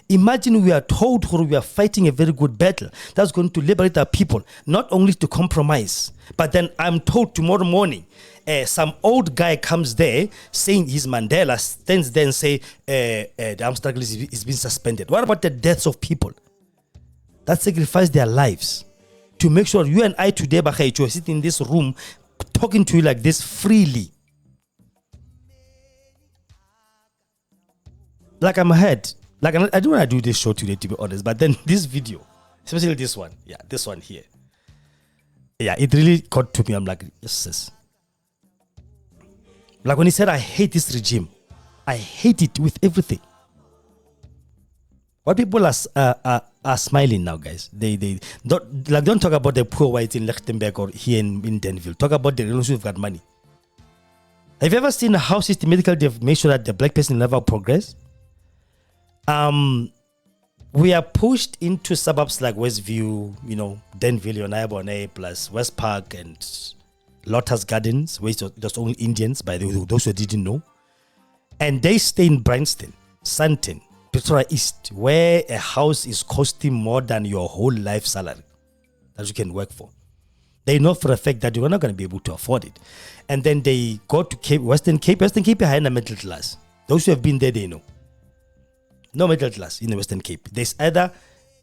Imagine we are told we are fighting a very good battle that's going to liberate our people, not only to compromise, but then I'm told tomorrow morning, some old guy comes there saying he's Mandela, stands there and say, the armed struggle is being suspended. What about the deaths of people that sacrificed their lives to make sure you and I today, Bakhaito, are sitting in this room talking to you like this freely? Like I'm ahead. Like I don't want to do this show today, to be honest, but then this video, especially this one, this one here, it really caught to me. I'm like, yes. Like when he said, I hate this regime, I hate it with everything. What people are smiling now, guys. They don't talk about the poor whites in Lichtenberg or here in Danville. Talk about the ones who've got money. Have you ever seen how systematically they've made sure that the black person never progress? We are pushed into suburbs like Westview, Danville, Yonaibone, plus West Park and Lotus Gardens, where there's only Indians, by the way, those who didn't know. And they stay in Bryanston, Sandton, Pretoria East, where a house is costing more than your whole life salary that you can work for. They know for a fact that you're not going to be able to afford it. And then they go to Western Cape are in the middle class. Those who have been there, they know. No middle class in the Western Cape. There's either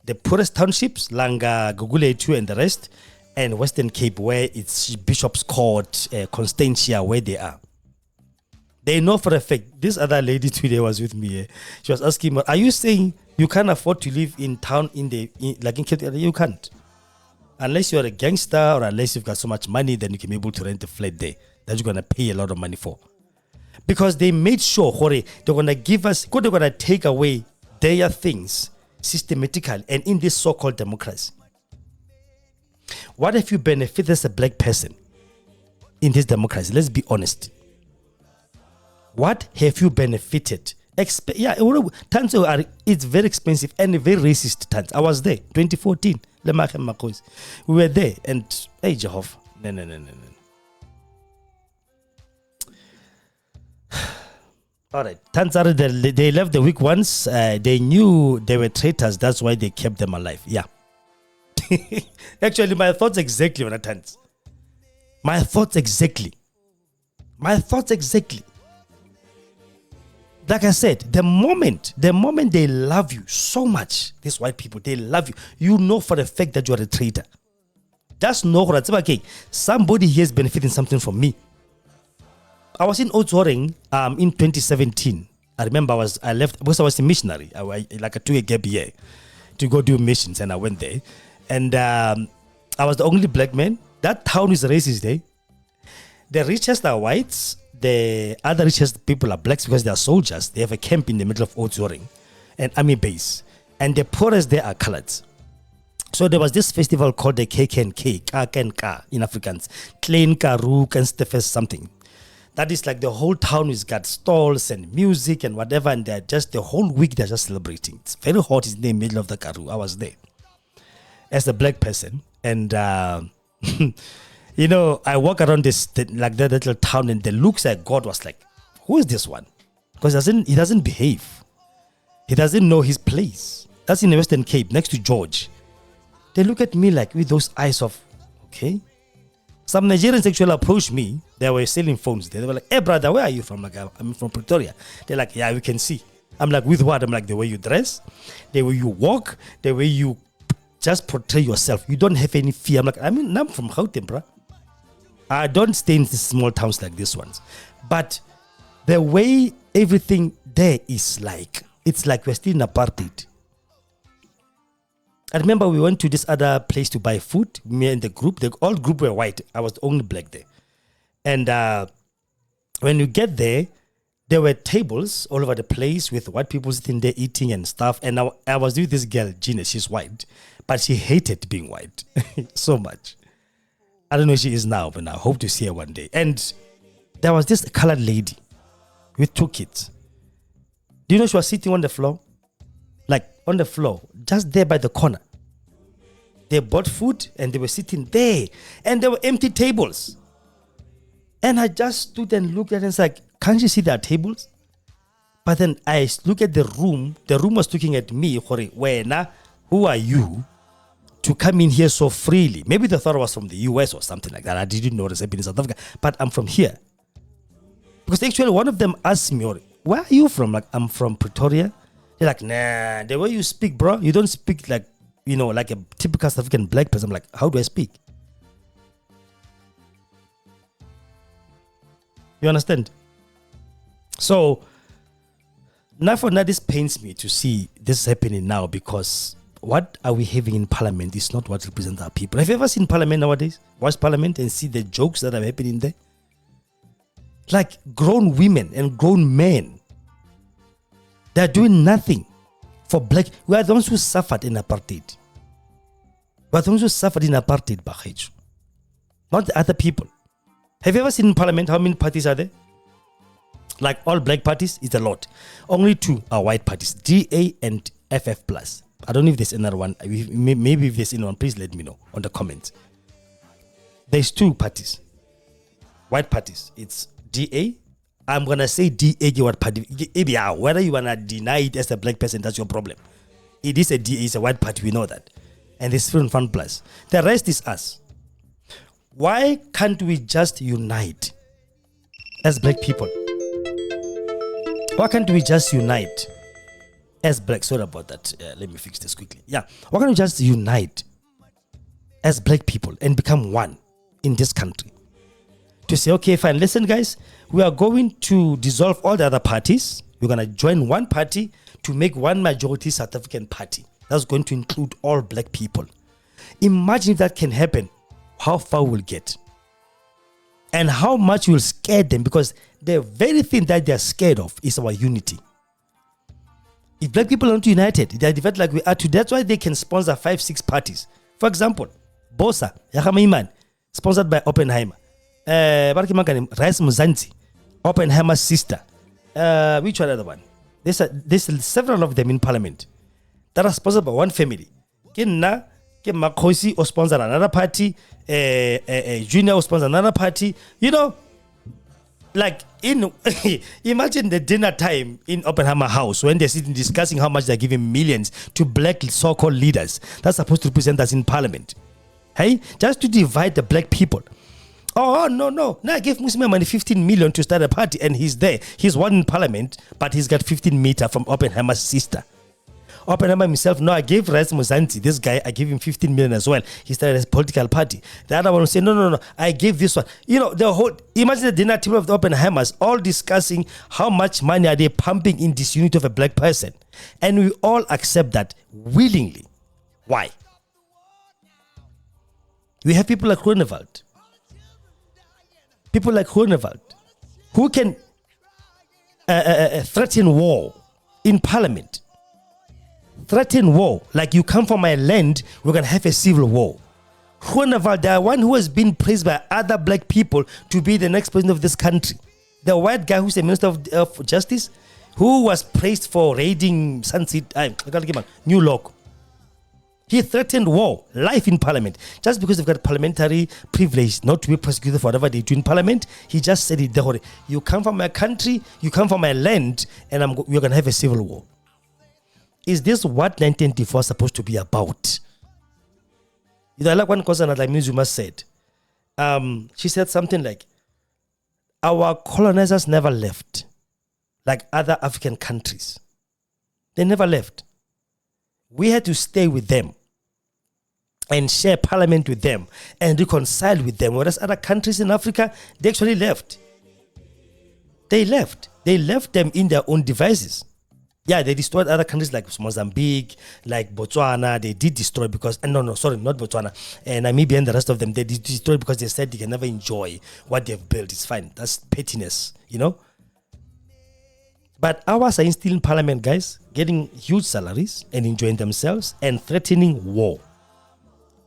the poorest townships, Langa, Guguletu and the rest, and Western Cape where it's Bishop's Court, Constantia, where they are. They know for a fact. This other lady today was with me. She was asking me, are you saying you can't afford to live in town like in Cape Town? You can't. Unless you're a gangster or unless you've got so much money, then you can be able to rent a flat there that you're going to pay a lot of money for. Because they made sure they're going to give us, they're going to take away their things systematically and in this so-called democracy. What if you benefit as a black person in this democracy? Let's be honest. What have you benefited? It's very expensive and very racist times. I was there, 2014. We were there and, hey, Jehovah. No. All right. Tanzara, they left the weak ones. They knew they were traitors. That's why they kept them alive. Yeah. Actually, my thoughts exactly on that. My thoughts exactly. Like I said, the moment they love you so much, these white people, they love you. You know for the fact that you are a traitor. That's no okay. Somebody here is benefiting something from me. I was in Oudtshoorn in 2017. I remember I left because I was a missionary. I took a gap year to go do missions, and I went there. And I was the only black man. That town is racist, eh? The richest are whites. The other richest people are blacks because they are soldiers. They have a camp in the middle of Oudtshoorn, an army base. And the poorest there are coloreds. So there was this festival called the KKNK, Ka in Afrikaans. Klein Karoo, Kanstefes something. That is like the whole town has got stalls and music and whatever, and they're just the whole week they're just celebrating. It's very hot. It's in the middle of the Karoo. I was there as a black person, and I walk around that little town, and the looks at God was like, who is this one? Because he doesn't behave. He doesn't know his place. That's in the Western Cape, next to George. They look at me like with those eyes of, okay. Some Nigerians actually approached me. They were selling phones there. They were like, hey brother, where are you from? Like, I'm from Pretoria. They're like, yeah, we can see. I'm like, with what? I'm like, the way you dress, the way you walk, the way you just portray yourself. You don't have any fear. I'm like, I'm from Gauteng, bro. I don't stay in small towns like this ones. But the way everything there is like, it's like we're still in apartheid. I remember we went to this other place to buy food. Me and the group, the all group were white. I was the only black there. And when you get there, there were tables all over the place with white people sitting there eating and stuff. And I was with this girl, Gina. She's white, but she hated being white so much. I don't know where she is now, but I hope to see her one day. And there was this colored lady with 2 kids. Do you know she was sitting on the floor? Like on the floor, just there by the corner. They bought food and they were sitting there. And there were empty tables. And I just stood and looked at it and it's like, can't you see there are tables? But then I look at the room. The room was looking at me. Who are you to come in here so freely? Maybe they thought I was from the US or something like that. I didn't notice I've been in South Africa. But I'm from here. Because actually one of them asked me, where are you from? Like, I'm from Pretoria. They're like, nah, the way you speak, bro, you don't speak like, like a typical South African black person. I'm like, how do I speak? You understand? So, now for now, this pains me to see this happening now, because what are we having in Parliament is not what represents our people. Have you ever seen Parliament nowadays? Watch Parliament and see the jokes that are happening there? Like grown women and grown men. They're doing nothing for black. We are the ones who suffered in apartheid. We are the ones who suffered in apartheid, Bahaj. Not the other people. Have you ever seen in Parliament how many parties are there? Like all black parties, it's a lot. Only 2 are white parties, DA and FF+. I don't know if there's another one. Maybe if there's anyone, please let me know on the comments. There's 2 parties. White parties. It's DA. I'm going to say DA, what party. Whether you want to deny it as a black person, that's your problem. It is a DA, it's a white party, we know that. And there's Freedom Fund Plus. The rest is us. Why can't we just unite as black people? Why can't we just unite as black? Sorry about that. Let me fix this quickly. Yeah. Why can't we just unite as black people and become one in this country? To say, okay, fine, listen, guys, we are going to dissolve all the other parties. We're going to join one party to make one majority South African party. That's going to include all black people. Imagine if that can happen. How far we'll get and how much will scare them, because the very thing that they're scared of is our unity. If black people aren't united, they're divided like we are today. That's why they can sponsor 5-6 parties. For example, Bosa, Yahamaiman, sponsored by Oppenheimer. Rice Muzanzi, Oppenheimer's sister. Which one other one? There's several of them in Parliament that are sponsored by one family. Kgosi or sponsor another party, Junior or sponsor another party. Like imagine the dinner time in Oppenheimer House when they're sitting discussing how much they're giving millions to black so-called leaders that's supposed to represent us in Parliament. Hey, just to divide the black people. Oh, no. Now I gave Muslim money 15 million to start a party and he's there. He's one in Parliament, but he's got 15 meters from Oppenheimer's sister. Oppenheimer himself, no, I gave Rais Muzanzi, this guy, I gave him 15 million as well. He started a political party. The other one will say, no, I gave this one. Imagine the dinner table of the Oppenheimers all discussing how much money are they pumping in this unit of a black person. And we all accept that willingly. Why? We have people like Groenewald. People like Groenewald who can threaten war in Parliament. Threaten war, like you come from my land, we're going to have a civil war. Groenewald, the one who has been praised by other black people to be the next president of this country. The white guy who's the minister of justice, who was praised for raiding New Lock. He threatened war, life in Parliament. Just because they've got parliamentary privilege not to be prosecuted for whatever they do in Parliament, he just said it. You come from my country, you come from my land, and we're going to have a civil war. Is this what 1994 is supposed to be about? Like one cousin that Mizuma said. She said something like, our colonizers never left like other African countries. They never left. We had to stay with them and share parliament with them and reconcile with them. Whereas other countries in Africa, they actually left. They left. They left them in their own devices. Yeah, they destroyed other countries like Mozambique, like Botswana. They did destroy because, sorry, not Botswana, Namibia and the rest of them. They did destroy because they said they can never enjoy what they've built. It's fine. That's pettiness, But ours are still in parliament, guys, getting huge salaries and enjoying themselves and threatening war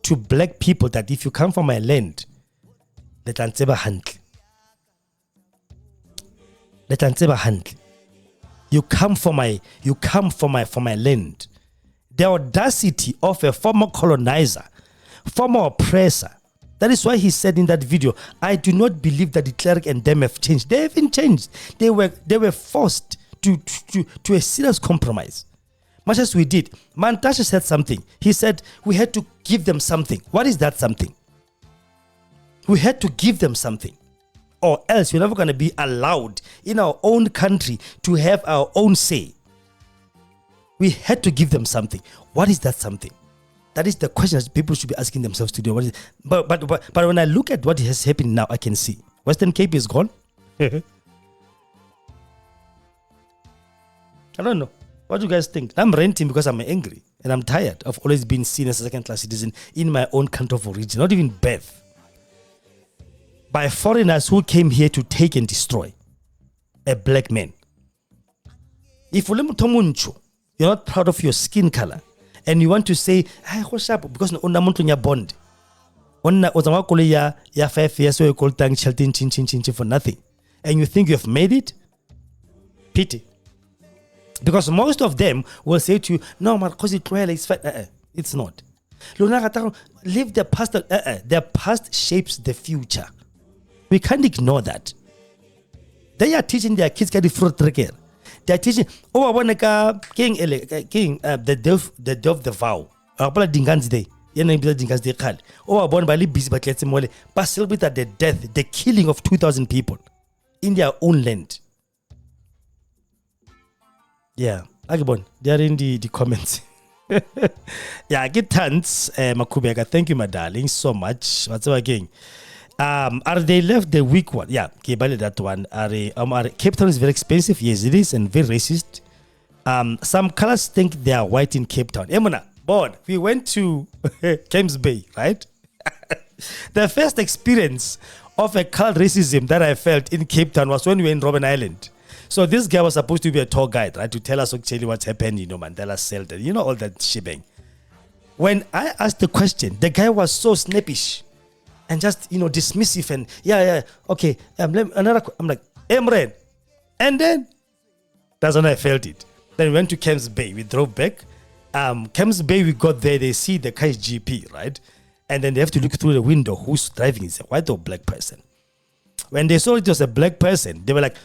to black people that if you come from my land, let anseba handle. Let anseba handle. You come for my land. The audacity of a former colonizer, former oppressor. That is why he said in that video, I do not believe that the cleric and them have changed. They haven't changed. They were forced to a serious compromise. Much as we did. Mantashe said something. He said we had to give them something. What is that something? We had to give them something. Or else we're never going to be allowed in our own country to have our own say. We had to give them something. What is that something? That is the question that people should be asking themselves today. What is it? But when I look at what has happened now, I can see Western Cape is gone. I don't know. What do you guys think? I'm renting because I'm angry and I'm tired of always being seen as a second-class citizen in my own country of origin, not even birth, by foreigners who came here to take and destroy a black man. If you're not proud of your skin color and you want to say, because you bond, ya 5 years you call for nothing, and you think you have made it, pity. Because most of them will say to you, no, because it's fine. It's not. Leave the past. The past shapes the future. We can't ignore that. They are teaching their kids the fruit trigger. They are teaching. I want to king the day of the vow. Apala Dingan's day. Dingan's day called. I want to be busy, but let's say, but celebrate the death, the killing of 2,000 people in their own land. Yeah, Agibon, they are in the comments. Yeah, get tons, Makubeka. Thank you, my darling, so much. What's up again? Are they left the weak one? Yeah, Kibali that one. Cape Town is very expensive. Yes, it is, and very racist. Some colors think they are white in Cape Town. Emuna, board. We went to Camps Bay, right? The first experience of a color racism that I felt in Cape Town was when we were in Robben Island. So this guy was supposed to be a tour guide, right? To tell us actually what's happened, Mandela Selden, all that shebang. When I asked the question, the guy was so snappish and just, dismissive and okay. I'm like, Emren. And then that's when I felt it. Then we went to Camps Bay. We drove back. Camps Bay, we got there. They see the guy's GP, right? And then they have to look through the window. Who's driving? Is a white or black person? When they saw it was a black person, they were like,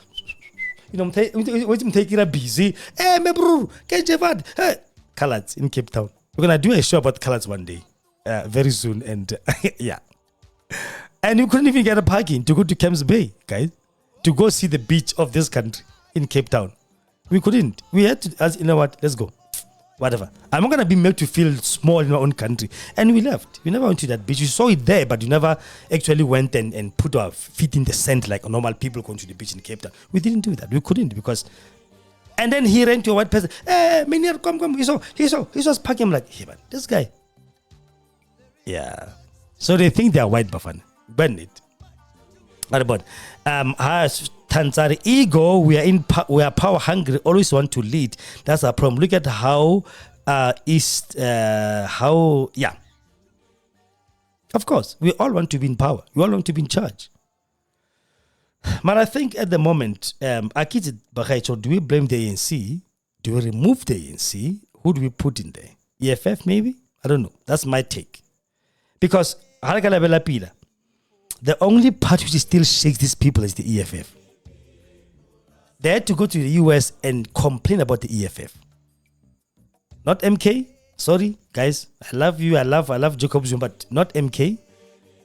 taking a busy. Hey, my bro, hey, colors in Cape Town. We're gonna do a show about colors one day, very soon, and yeah. And you couldn't even get a parking to go to Camps Bay, guys, to go see the beach of this country in Cape Town. We couldn't. We had to. You know what? Let's go. Whatever. I'm not gonna be made to feel small in my own country. And we left. We never went to that beach. You saw it there, but you never actually went and put our feet in the sand like normal people going to the beach in Cape Town. We didn't do that. We couldn't because. And then he ran to a white person. Hey, Minier, come. He saw parking. I'm like, hey man, this guy. Yeah. So they think they are white, Bafan. Burn it. What about Tanzania ego? We are power hungry. Always want to lead. That's our problem. Look at how Of course, we all want to be in power. We all want to be in charge. But I think at the moment, do we blame the ANC? Do we remove the ANC? Who do we put in there? EFF maybe? I don't know. That's my take. Because the only party which still shakes these people is the EFF. They had to go to the US and complain about the EFF. Not MK. Sorry, guys. I love you. I love Jacob Zuma, but not MK.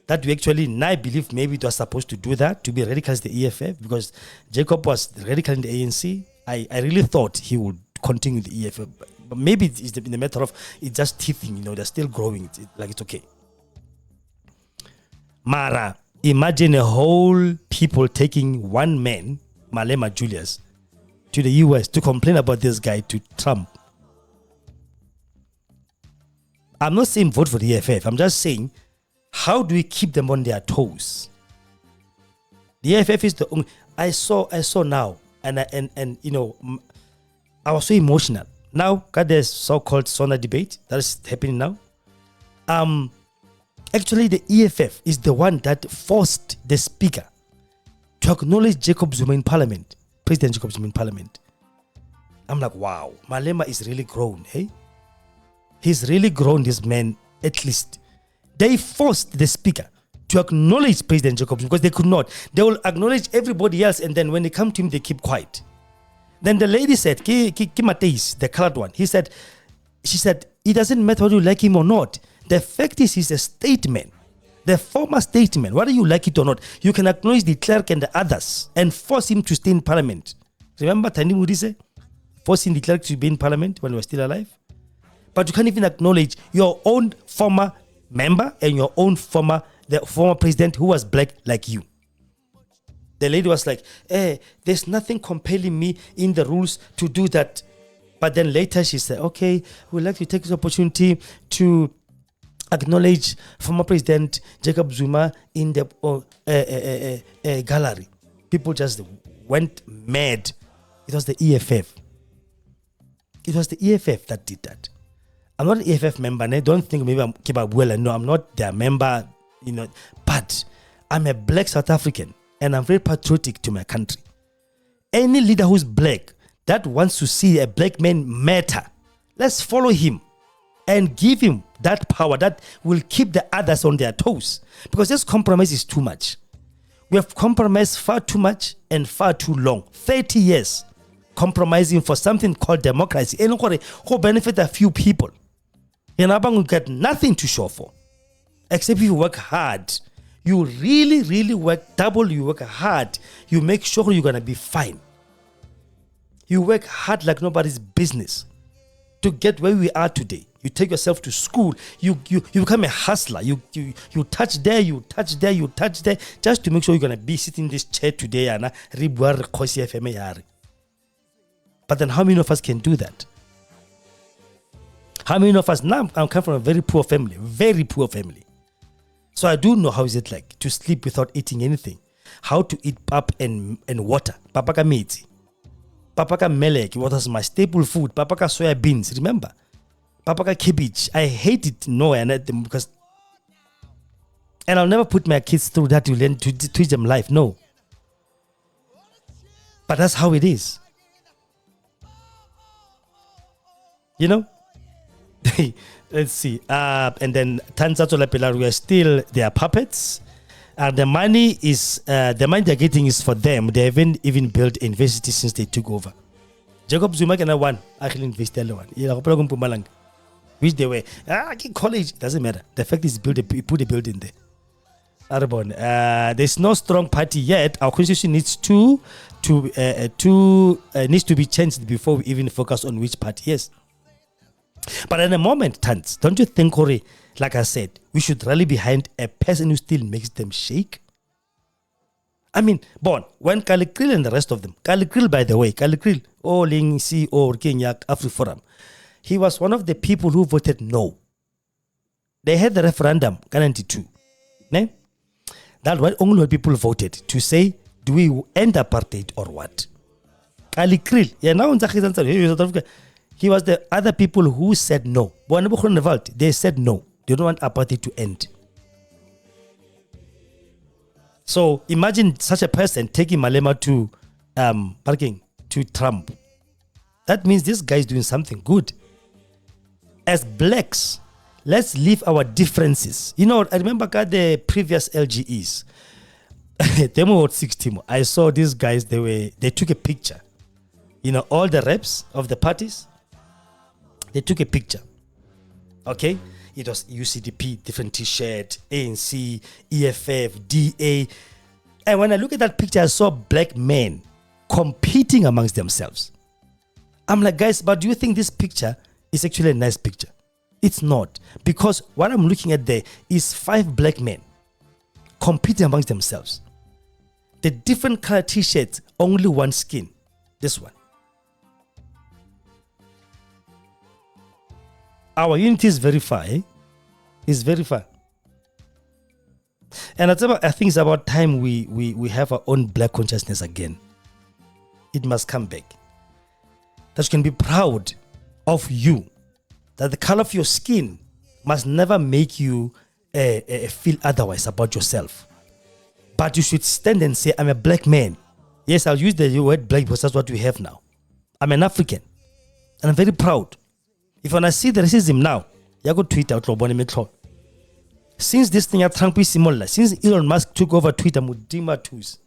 That we actually, now I believe maybe it was supposed to do that, to be radical as the EFF, because Jacob was radical in the ANC. I really thought he would continue the EFF. But maybe it's in the matter of, it's just teething, they're still growing. It's okay. Mara, imagine a whole people taking one man, Malema Julius, to the US to complain about this guy to Trump. I'm not saying vote for the EFF. I'm just saying, how do we keep them on their toes? The EFF is the only. I saw now, and I was so emotional. Now, got this so-called Sona debate that is happening now. Actually, the EFF is the one that forced the speaker to acknowledge Jacob Zuma in Parliament, President Jacob Zuma in Parliament. I'm like, wow, Malema is really grown, hey? He's really grown, this man, at least. They forced the speaker to acknowledge President Jacob Zuma because they could not. They will acknowledge everybody else, and then when they come to him, they keep quiet. Then the lady said, Ki Mateis, the colored one, she said, it doesn't matter whether you like him or not. The fact is, he's a statesman. The former statesman, whether you like it or not, you can acknowledge the clerk and the others and force him to stay in Parliament. Remember Tani Mudise? Forcing the clerk to be in Parliament when he was still alive? But you can't even acknowledge your own former member and your own former president who was black like you. The lady was like, there's nothing compelling me in the rules to do that. But then later she said, okay, we'd like to take this opportunity to acknowledge former President Jacob Zuma in the gallery. People just went mad. It was the EFF. It was the EFF that did that. I'm not an EFF member, and I don't think maybe I'm Kibabwela. No, I'm not their member, but I'm a black South African and I'm very patriotic to my country. Any leader who's black that wants to see a black man matter, let's follow him and give him that power that will keep the others on their toes. Because this compromise is too much. We have compromised far too much and far too long. 30 years compromising for something called democracy. And who benefit a few people. And Abang get nothing to show for. Except if you work hard. You really, really work double. You work hard. You make sure you're going to be fine. You work hard like nobody's business to get where we are today. You take yourself to school. You become a hustler. You touch there, you touch there, you touch there, just to make sure you're going to be sitting in this chair today. And Kgosi FM. But then how many of us can do that? How many of us, now I come from a very poor family, So I do know how is it like to sleep without eating anything. How to eat pap and water. Papaka meat. Papaka melek, what was my staple food. Papaka soya beans, remember? Papaka cabbage. I hate it, no, and I'll never put my kids through that to learn to teach them life, no. But that's how it is. Let's see. And then Tanzania Pilar, we are still their puppets. And the money they're getting is for them. They haven't even built a university since they took over. Jacob Zuma can have one. Actually invested one. Which they were. College doesn't matter. The fact is put a building there. Arbon. There's no strong party yet. Our constitution needs needs to be changed before we even focus on which party. Yes. But in a moment, Tans, don't you think, Corey, like I said, we should rally behind a person who still makes them shake? I mean, when Kalikril and the rest of them, Kalikril, by the way, Ling CEO Kenya AfriForum, he was one of the people who voted no. They had the referendum, 92. Ne? That's why only people voted to say, do we end apartheid or what? Kalikril, now in South Africa, he was the other people who said no. They said no. They don't want apartheid to end. So imagine such a person taking Malema to Trump. That means this guy is doing something good. As blacks, let's leave our differences. I remember the previous LGEs. Demo 60. I saw these guys, they took a picture. All the reps of the parties. They took a picture. Okay? It was UCDP, different t-shirt, ANC, EFF, DA. And when I look at that picture, I saw black men competing amongst themselves. I'm like, guys, but do you think this picture is actually a nice picture? It's not. Because what I'm looking at there is 5 black men competing amongst themselves. The different color t-shirts, only one skin. This one. Our unity is very far, eh? It's very far. And I think it's about time we have our own black consciousness again. It must come back. That you can be proud of you. That the color of your skin must never make you feel otherwise about yourself. But you should stand and say, I'm a black man. Yes, I'll use the word black because that's what we have now. I'm an African. And I'm very proud. If when I see the racism now, you go Twitter out. Since this thing at Trump is similar, since Elon Musk took over Twitter, Mudima tools.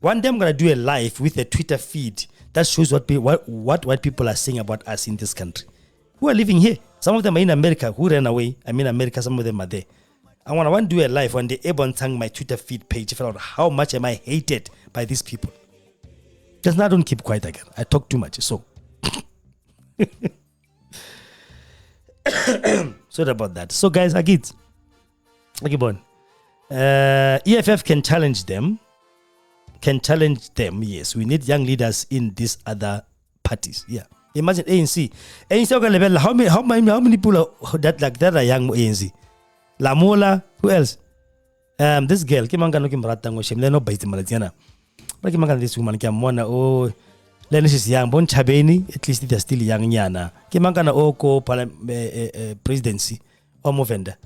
One day I'm gonna do a live with a Twitter feed that shows what white people are saying about us in this country. Who are living here? Some of them are in America. Who ran away? I'm in America. Some of them are there. I want to do a live when they able to my Twitter feed page to find out how much am I hated by these people. Just now, don't keep quiet again. I talk too much. So, sorry about that. So, guys, Agit, EFF can challenge them. Yes, we need young leaders in these other parties. Yeah, imagine ANC. ANC how many people are that are young ANC? Lamola, who else? This girl, Kimanga no Kimbrata, Shem Leno Bait Malatiana. But Kimanga, this woman, Kamwana, oh, Lenis is young, Bon Chabeni, at least they're still young Yana. Kimanga Oko presidency, or Movenda.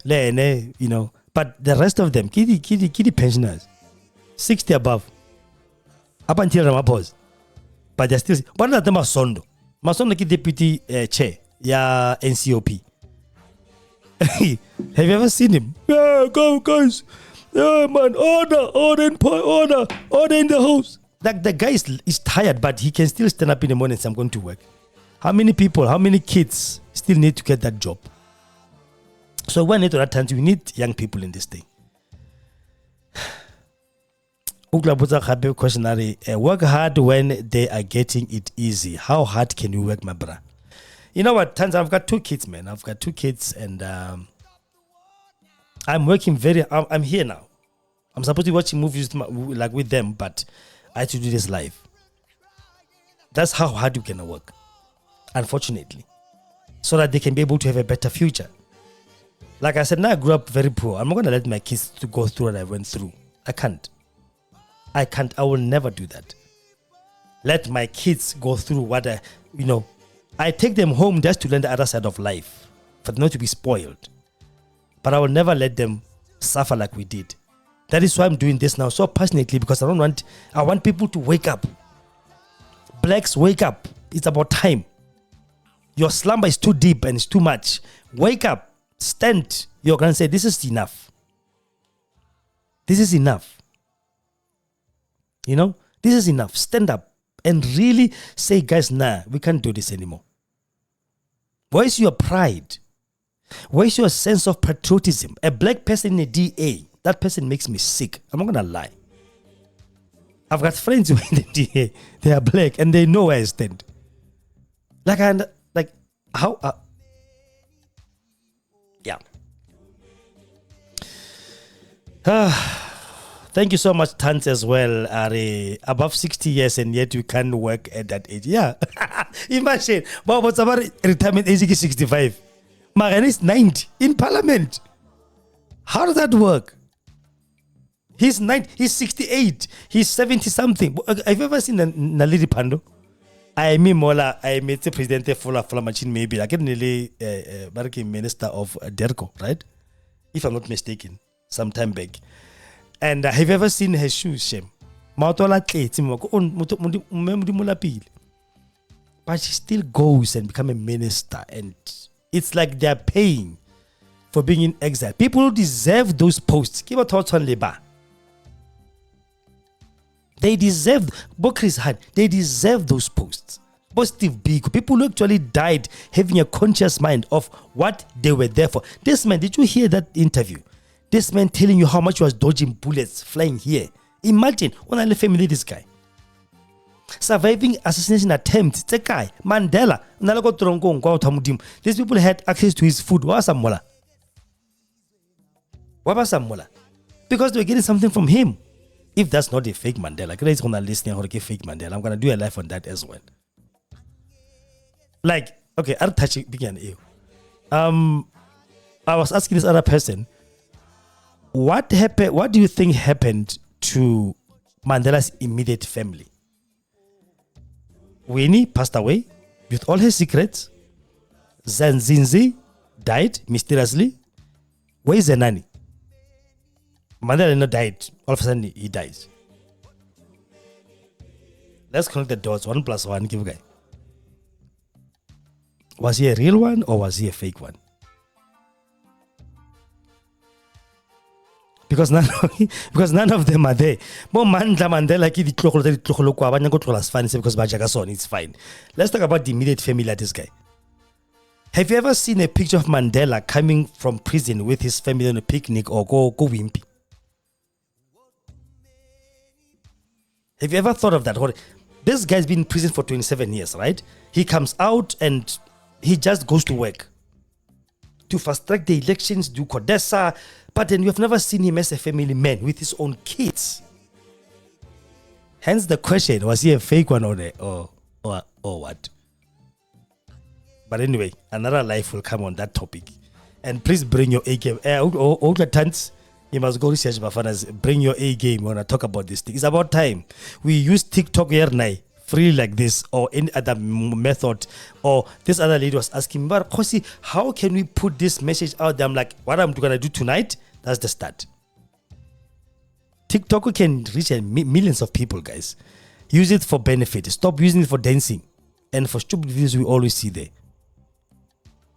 Lene, you know, but the rest of them, kitty pensioners, 60 above, up until Ramapos. But they're still, one of them are Sondo. Masondo ki deputy chair, ya NCOP. Have you ever seen him? Yeah, go guys. Yeah, man, order in the house. Like the guy is tired, but he can still stand up in the morning and say, I'm going to work. How many people, how many kids still need to get that job? So when it that time, we need young people in this thing. Questionary, work hard when they are getting it easy. How hard can you work, my brother? You know what? I've got 2 kids, man. I've got 2 kids, and I'm working I'm here now. I'm supposed to be watching movies with them, but I had to do this live. That's how hard you can work, unfortunately, so that they can be able to have a better future. Like I said, now I grew up very poor. I'm not going to let my kids to go through what I went through. I can't. I will never do that. Let my kids go through what I take them home just to learn the other side of life, for them not to be spoiled. But I will never let them suffer like we did. That is why I'm doing this now so passionately, because I want people to wake up. Blacks, wake up. It's about time. Your slumber is too deep and it's too much. Wake up. Stand. You're going to say, this is enough. This is enough. This is enough. Stand up and really say, guys, nah, we can't do this anymore. Where's your pride? Where's your sense of patriotism? A black person in a DA, that person makes me sick. I'm not going to lie. I've got friends who are in the DA. They are black and they know where I stand. Yeah. Thank you so much, Tans, as well. Are above 60 years and yet you can't work at that age. Yeah. Imagine. But what's about retirement age is 65. Maran is 90 in parliament. How does that work? He's 90, he's 68, he's 70 something. Have you ever seen Nalidi Pando? I mean, Mola, I met the president for machine maybe. I get nearly minister of Derco, right? If I'm not mistaken, some time back. And have you ever seen her shoes, Shem? But she still goes and become a minister, and it's like they're paying for being in exile. People who deserve those posts. Give a thoughts on Liba. They deserve, Chris Hani, they deserve those posts. Positive big people who actually died having a conscious mind of what they were there for. This man, did you hear that interview? This man telling you how much he was dodging bullets flying here. Imagine, when I family this guy. Surviving assassination attempt. It's a guy, Mandela. These people had access to his food. Because they were getting something from him. If that's not a fake Mandela, guys, when I'm listening how to get fake Mandela, I'm gonna do a live on that as well. Like, okay, I'll touch it begin. I was asking this other person, what happened? What do you think happened to Mandela's immediate family? Winnie passed away with all her secrets. Zanzinzi died mysteriously. Where is Zenani? Mandela not died. All of a sudden he dies. Let's connect the dots. 1 + 1. Give a guy. Was he a real one or was he a fake one? Because none of them are there. Mandela it's fine. Let's talk about the immediate family of this guy. Have you ever seen a picture of Mandela coming from prison with his family on a picnic or go wimpy? Have you ever thought of that? This guy's been in prison for 27 years, right? He comes out and he just goes to work to fast track the elections, do Codessa, but then you have never seen him as a family man with his own kids. Hence the question, was he a fake one or what? But anyway, another life will come on that topic. And please bring your A game. All the times, you must go research Bafanas. Bring your A game when I talk about this thing. It's about time. We use TikTok here now, freely like this, or any other method. Or this other lady was asking, but Kgosi, how can we put this message out there? I'm like, what I'm going to do tonight, that's the start. TikTok can reach millions of people, guys. Use it for benefit. Stop using it for dancing. And for stupid videos we always see there.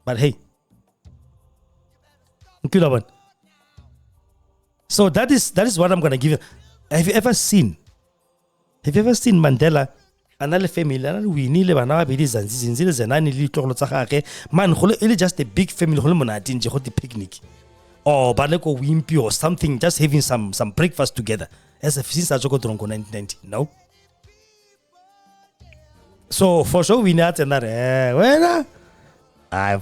But hey, so that is what I'm gonna give you. Have you ever seen Mandela? Another family, man, it's just a big family, picnic, or baleko wimpy or something, just having some breakfast together. As if since I go to 1990, no. So for sure we not another. I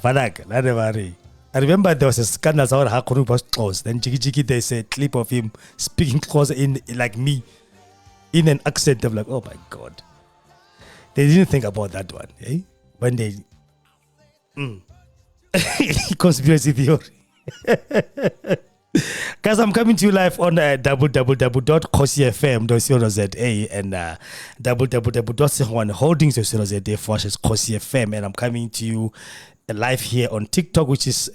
remember there was a scandal how Hakuru was close. Then Jiki there's a clip of him speaking close in like me in an accent of like, oh my god. They didn't think about that one, eh? When they conspiracy theory. Guys, I'm coming to you live on www.kgosiefm.co.za and www.segongane.holdings.co.za / Kgosi FM, and I'm coming to you live here on TikTok, which is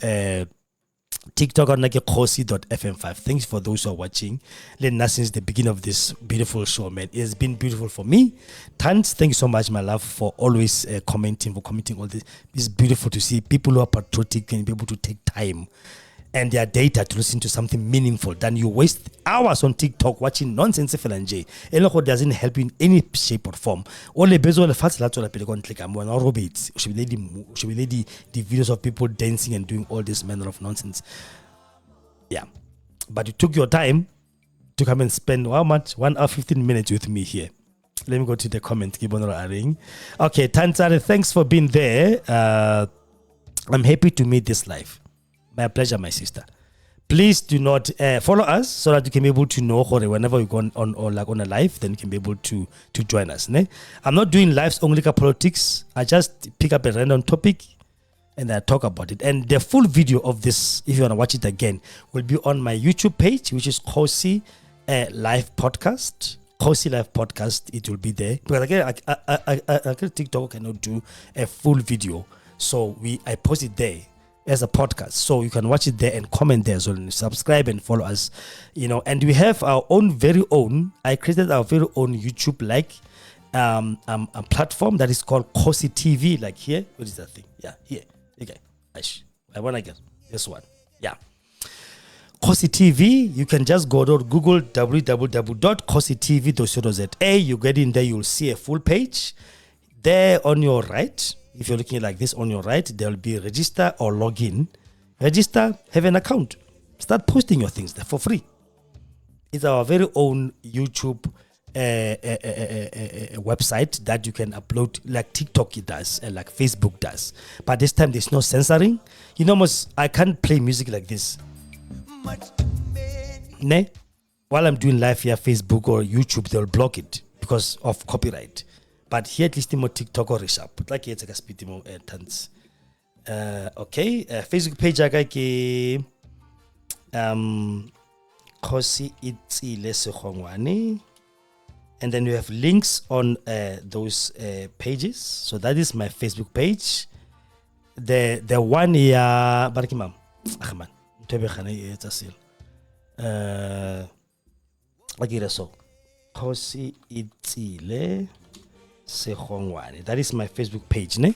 TikTok on kgosi.fm5. Thanks for those who are watching. Since the beginning of this beautiful show, man, it has been beautiful for me. Thanks you so much, my love, for always commenting all this. It's beautiful to see people who are patriotic and be able to take time and their data to listen to something meaningful than you waste hours on TikTok watching nonsense FLNJ. It doesn't help you in any shape or form. Only based on the fact that should be the videos of people dancing and doing all this manner of nonsense. Yeah. But you took your time to come and spend how much? 1 hour 15 minutes with me here. Let me go to the comment. Okay, Tantare, thanks for being there. I'm happy to meet this live. My pleasure, my sister. Please do not follow us so that you can be able to know whenever we go on a live, then you can be able to join us. Ne? I'm not doing lives only politics. I just pick up a random topic and I talk about it. And the full video of this, if you want to watch it again, will be on my YouTube page, which is Kgosi Live Podcast. Kgosi Live Podcast. It will be there. Because again, I TikTok cannot do a full video, so I post it there as a podcast, so you can watch it there and comment there. So subscribe and follow us, and we have our own very own. I created our very own YouTube a platform that is called Kgosi TV. Like here, what is that thing? Yeah, here. Okay, I wanna get this one. Yeah, Kgosi TV. You can just go to Google www.kgosietv.co.za. You get in there, you'll see a full page there on your right. If you're looking like this on your right, there will be register or login. Register, have an account. Start posting your things there for free. It's our very own YouTube website that you can upload like TikTok it does and like Facebook does. But this time there's no censoring. I can't play music like this. While I'm doing live here, Facebook or YouTube, they'll block it because of copyright. But here at least more TikTok or Rishap. Like it's like a speed more tons. Okay, Facebook page ya ka ke kgosietsile Segongane, and then you have links on those pages. So that is my Facebook page. The one ya baraki mam man ntebe khana etsa selo akire so kgosietsile Segongane. That is my Facebook page, ne?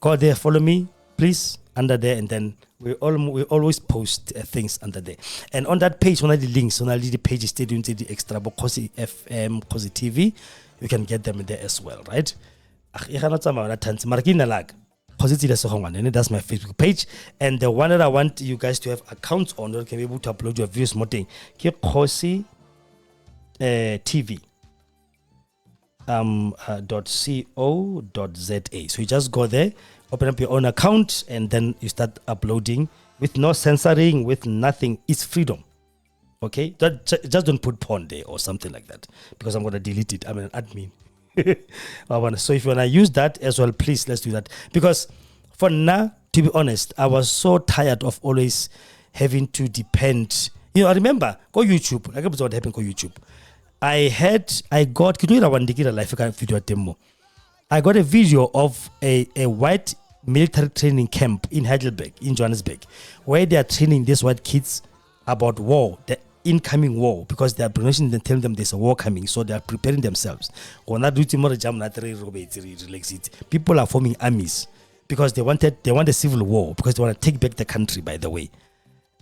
Go there, follow me, please, under there, and then we always post things under there. And on that page, on the links, on the page, stay doing the extra, but Kgosi FM, Kgosi TV, you can get them there as well, right? That's my Facebook page. And the one that I want you guys to have accounts on, or can be able to upload your videos, more thing, Kgosi TV. .co.za. So you just go there, open up your own account, and then you start uploading with no censoring, with nothing. It's freedom. Okay, just don't put porn there or something like that, because I'm gonna delete it. I'm an admin. So if you wanna use that as well, please, let's do that. Because for now, to be honest, I was so tired of always having to depend. You know, I remember go YouTube. I got what happened go YouTube. I got video demo. I got a video of a white military training camp in Heidelberg, in Johannesburg, where they are training these white kids about war, the incoming war, because they are pronouncing and telling them there's a war coming, so they are preparing themselves. People are forming armies because they want a civil war, because they want to take back the country, by the way.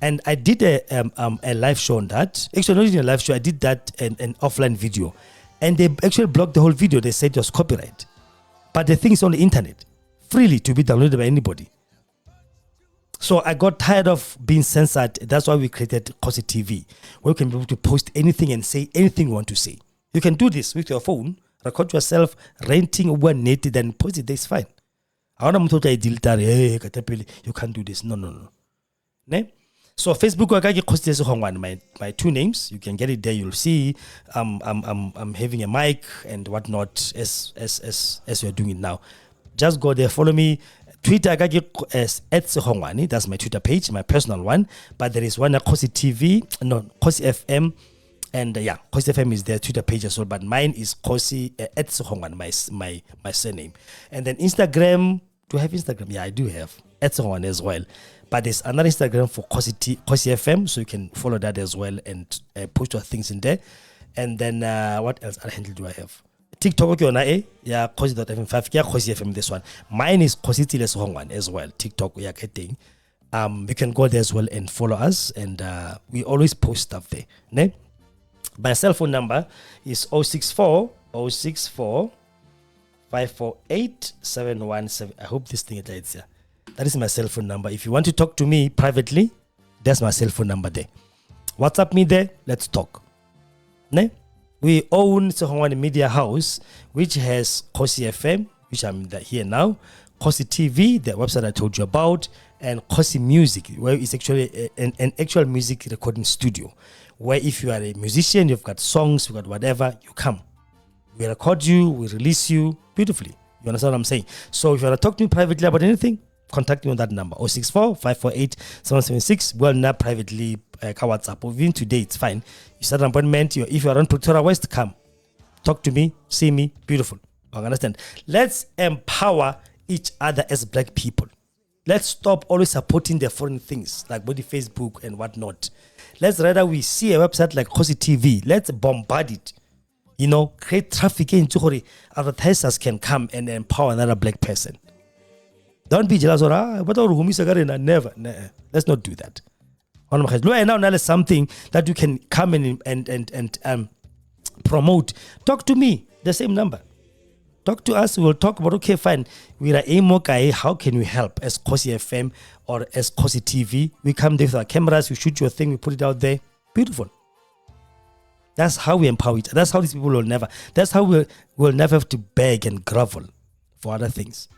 And I did a live show on that. Actually, not even a live show. I did that an offline video. And they actually blocked the whole video. They said it was copyright. But the thing is on the internet, freely to be downloaded by anybody. So I got tired of being censored. That's why we created Kgosi TV, where you can be able to post anything and say anything you want to say. You can do this with your phone, record yourself renting one native, then post it there. It's fine. You can't do this. No. Ne? So Facebook, my two names. You can get it there. You'll see I'm having a mic and whatnot as we're doing it now. Just go there, follow me. Twitter as @Segongane. That's my Twitter page, my personal one. But there is one at Kgosi TV, Kgosi FM, and Kgosi FM is their Twitter page as well. But mine is Kgosi @Segongane, my surname. And then Instagram. Do I have Instagram? Yeah, I do have @Segongane as well. But there's another Instagram for Kgosi FM, so you can follow that as well and post your things in there. And then what else? Other handle do I have? TikTok, okay, yeah, Kgosi.fm5, yeah, Kgosi FM, this one. Mine is Kgosietsile Segongane as well. TikTok, yeah, getting. You can go there as well and follow us, and we always post stuff there. Ne? My cell phone number is 064 548 717. I hope this thing is here. That is my cell phone number. If you want to talk to me privately, that's my cell phone number there. WhatsApp me there. Let's talk. Ne? We own Segongane Media House, which has Kgosi FM, which I'm here now, Kgosi TV, the website I told you about, and Kgosi Music, where it's actually an actual music recording studio, where if you are a musician, you've got songs, you've got whatever, you come. We record you, we release you beautifully. You understand what I'm saying? So if you want to talk to me privately about anything, contact me on that number 064 548 776. Well, not privately, WhatsApp. Even today, it's fine. You set an appointment. If you are on Pretoria West, come talk to me, see me. Beautiful. I understand. Let's empower each other as black people. Let's stop always supporting the foreign things like body Facebook and whatnot. Let's rather we see a website like Kgosi TV. Let's bombard it. Create traffic into where advertisers can come and empower another black person. Don't be jealous or never. Let's not do that. Now something that you can come and promote. Talk to me, the same number. Talk to us. We'll talk about, okay, fine. We are a how can we help as Kgosi FM or as Kgosi TV? We come there with our cameras, we shoot your thing, we put it out there. Beautiful. That's how we empower it. That's how these people will never. That's how we'll never have to beg and grovel for other things.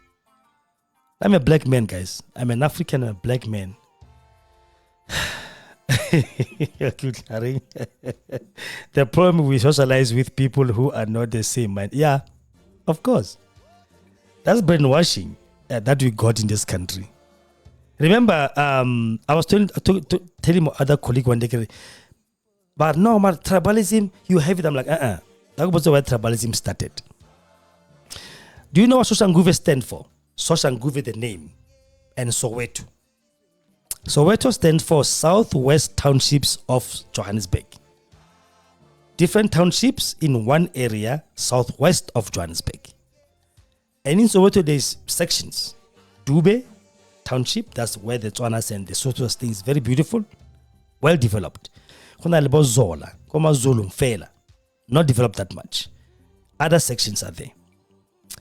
I'm a black man, guys. I'm an African and a black man. The problem we socialize with people who are not the same mind. Yeah, of course. That's brainwashing that we got in this country. Remember, I was telling my other colleague one day, but no, my tribalism, you have it. I'm like, That was where tribalism started. Do you know what Soshanguve stand for? Soshanguve, the name, and Soweto. Soweto stands for Southwest Townships of Johannesburg. Different townships in one area, southwest of Johannesburg. And in Soweto, there's sections. Dube Township, that's where the Tswanas and the Sotos things, very beautiful, well developed. Kona lebo Zola, Koma Zulu Mfela, not developed that much. Other sections are there.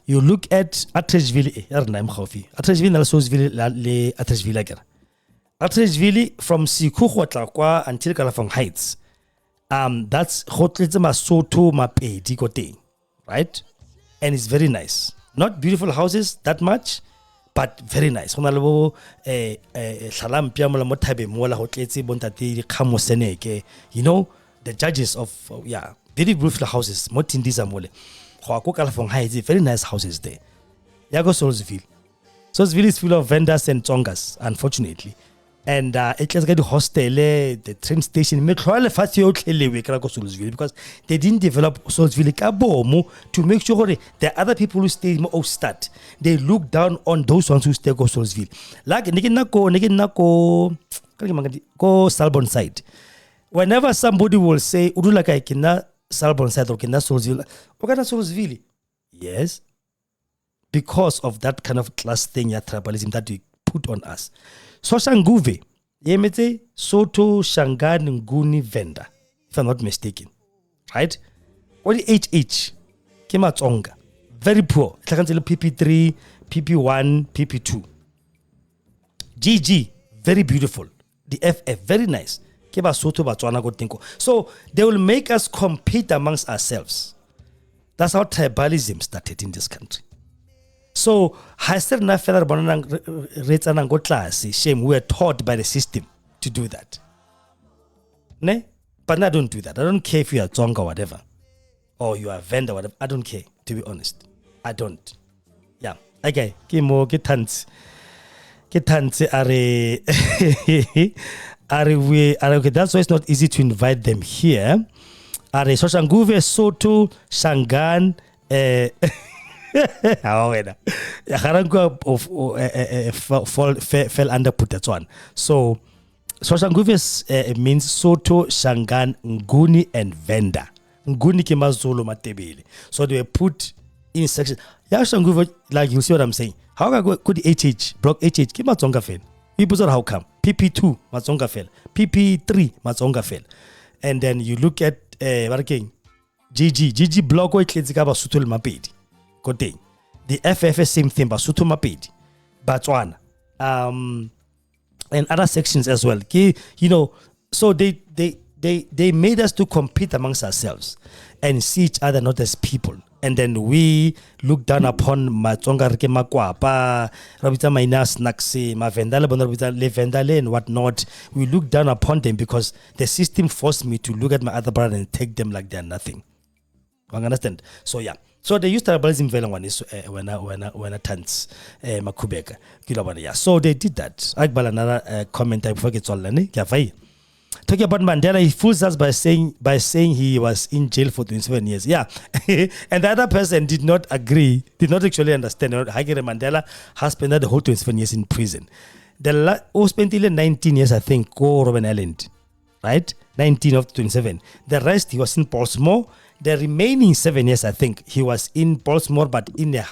You look at Atteridgeville, Atteridgeville le Atteridgeville agera. Atteridgeville from Sikhukhwa until Kalafong Heights. That's Hotletse Masoto Mapedi Kote, right? And it's very nice. Not beautiful houses that much, but very nice. You know, the judges of very beautiful houses. Very nice houses there. Yago Solsville. Solsville is full of vendors and chongas, unfortunately. And it just got the hostel, the train station, because they didn't develop Solsville to make sure the other people who stay more start. They look down on those ones who stay go Solsville. Like go Salbon side. Whenever somebody will say, Udulaka kina Salbon side or kina Solsville, Okana Solsville. Yes. Because of that kind of class thing, tribalism that we put on us. Soshanguve, Yemete, Soto, Shangan, Nguni, Venda, if I'm not mistaken. Right? Only HH, Kema Tsonga, very poor. PP3, PP1, PP2. GG, very beautiful. The FF, very nice. Keba Soto, Batswana, Gotinko. So they will make us compete amongst ourselves. That's how tribalism started in this country. So, shame, we were taught by the system to do that. Ne? But I don't do that. I don't care if you are Tsonga or whatever. Or you are a vendor or whatever. I don't care, to be honest. I don't. Yeah. Okay. Get hands. Okay, that's why it's not easy to invite them here. Are Soshanguve, Soto, Shangan, fell under Putatswan. So Soshanguve means Soto, Shangan, Nguni, and Venda. Nguni kima Zulu Matebele. So they were put in sections. Soshanguve, like you see what I'm saying. How could HH, block HH, kima Tsonga fell? People how come? PP2, Matsonga fell. PP3, Matsonga fell. And then you look at GG block which let's go Sutul Mapedi. The FFS same thing, but Sutul Mapedi. Batswana. And other sections as well. So they made us to compete amongst ourselves and see each other not as people. And then we look down upon Matsonga Rike Makwapa, Rabita Mainas Naksi, Mavendale Bonabita Levendale and whatnot. We look down upon them because the system forced me to look at my other brother and take them like they're nothing. You understand? So yeah. So they used tribalism when I turns Makubeka. Yeah. So they did that. Akbal another comment I forget all talking about Mandela, he fools us by saying he was in jail for 27 years. Yeah. And the other person did not agree, did not actually understand. Hagere Mandela has spent the whole 27 years in prison. Spent 19 years, I think, go Robben Island. Right? 19 of 27. The rest, he was in Portsmouth. The remaining 7 years, I think, he was in Portsmouth, but in a,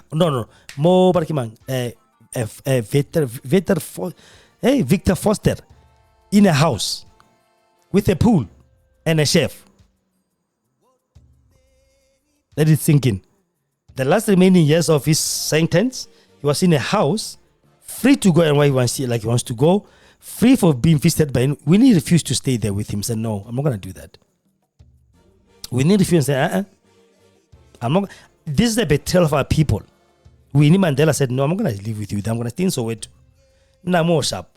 more Victor Foster, in a house with a pool and a chef. Let it sink in. The last remaining years of his sentence, he was in a house, free to go and where he wants to go, free for being visited by him. Winnie refused to stay there with him. Said, no, I'm not going to do that. Winnie refused and said, I'm not. This is a betrayal of our people. Winnie Mandela said, no, I'm not going to live with you. I'm going to stay in Soweto. No more sharp.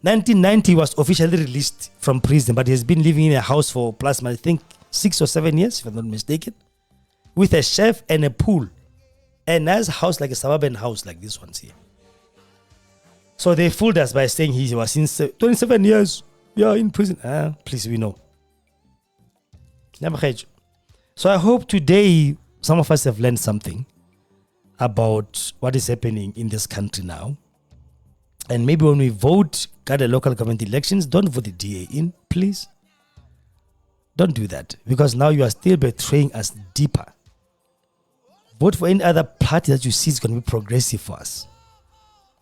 1990 was officially released from prison, but he has been living in a house for plus, I think, 6 or 7 years, if I'm not mistaken, with a chef and a pool. A nice house, like a suburban house like this one's here. So they fooled us by saying he was in 27 years. Yeah, in prison. Please, we know. So I hope today some of us have learned something about what is happening in this country now. And maybe when we vote, got the local government elections, don't vote the DA in, please. Don't do that, because now you are still betraying us deeper. Vote for any other party that you see is going to be progressive for us.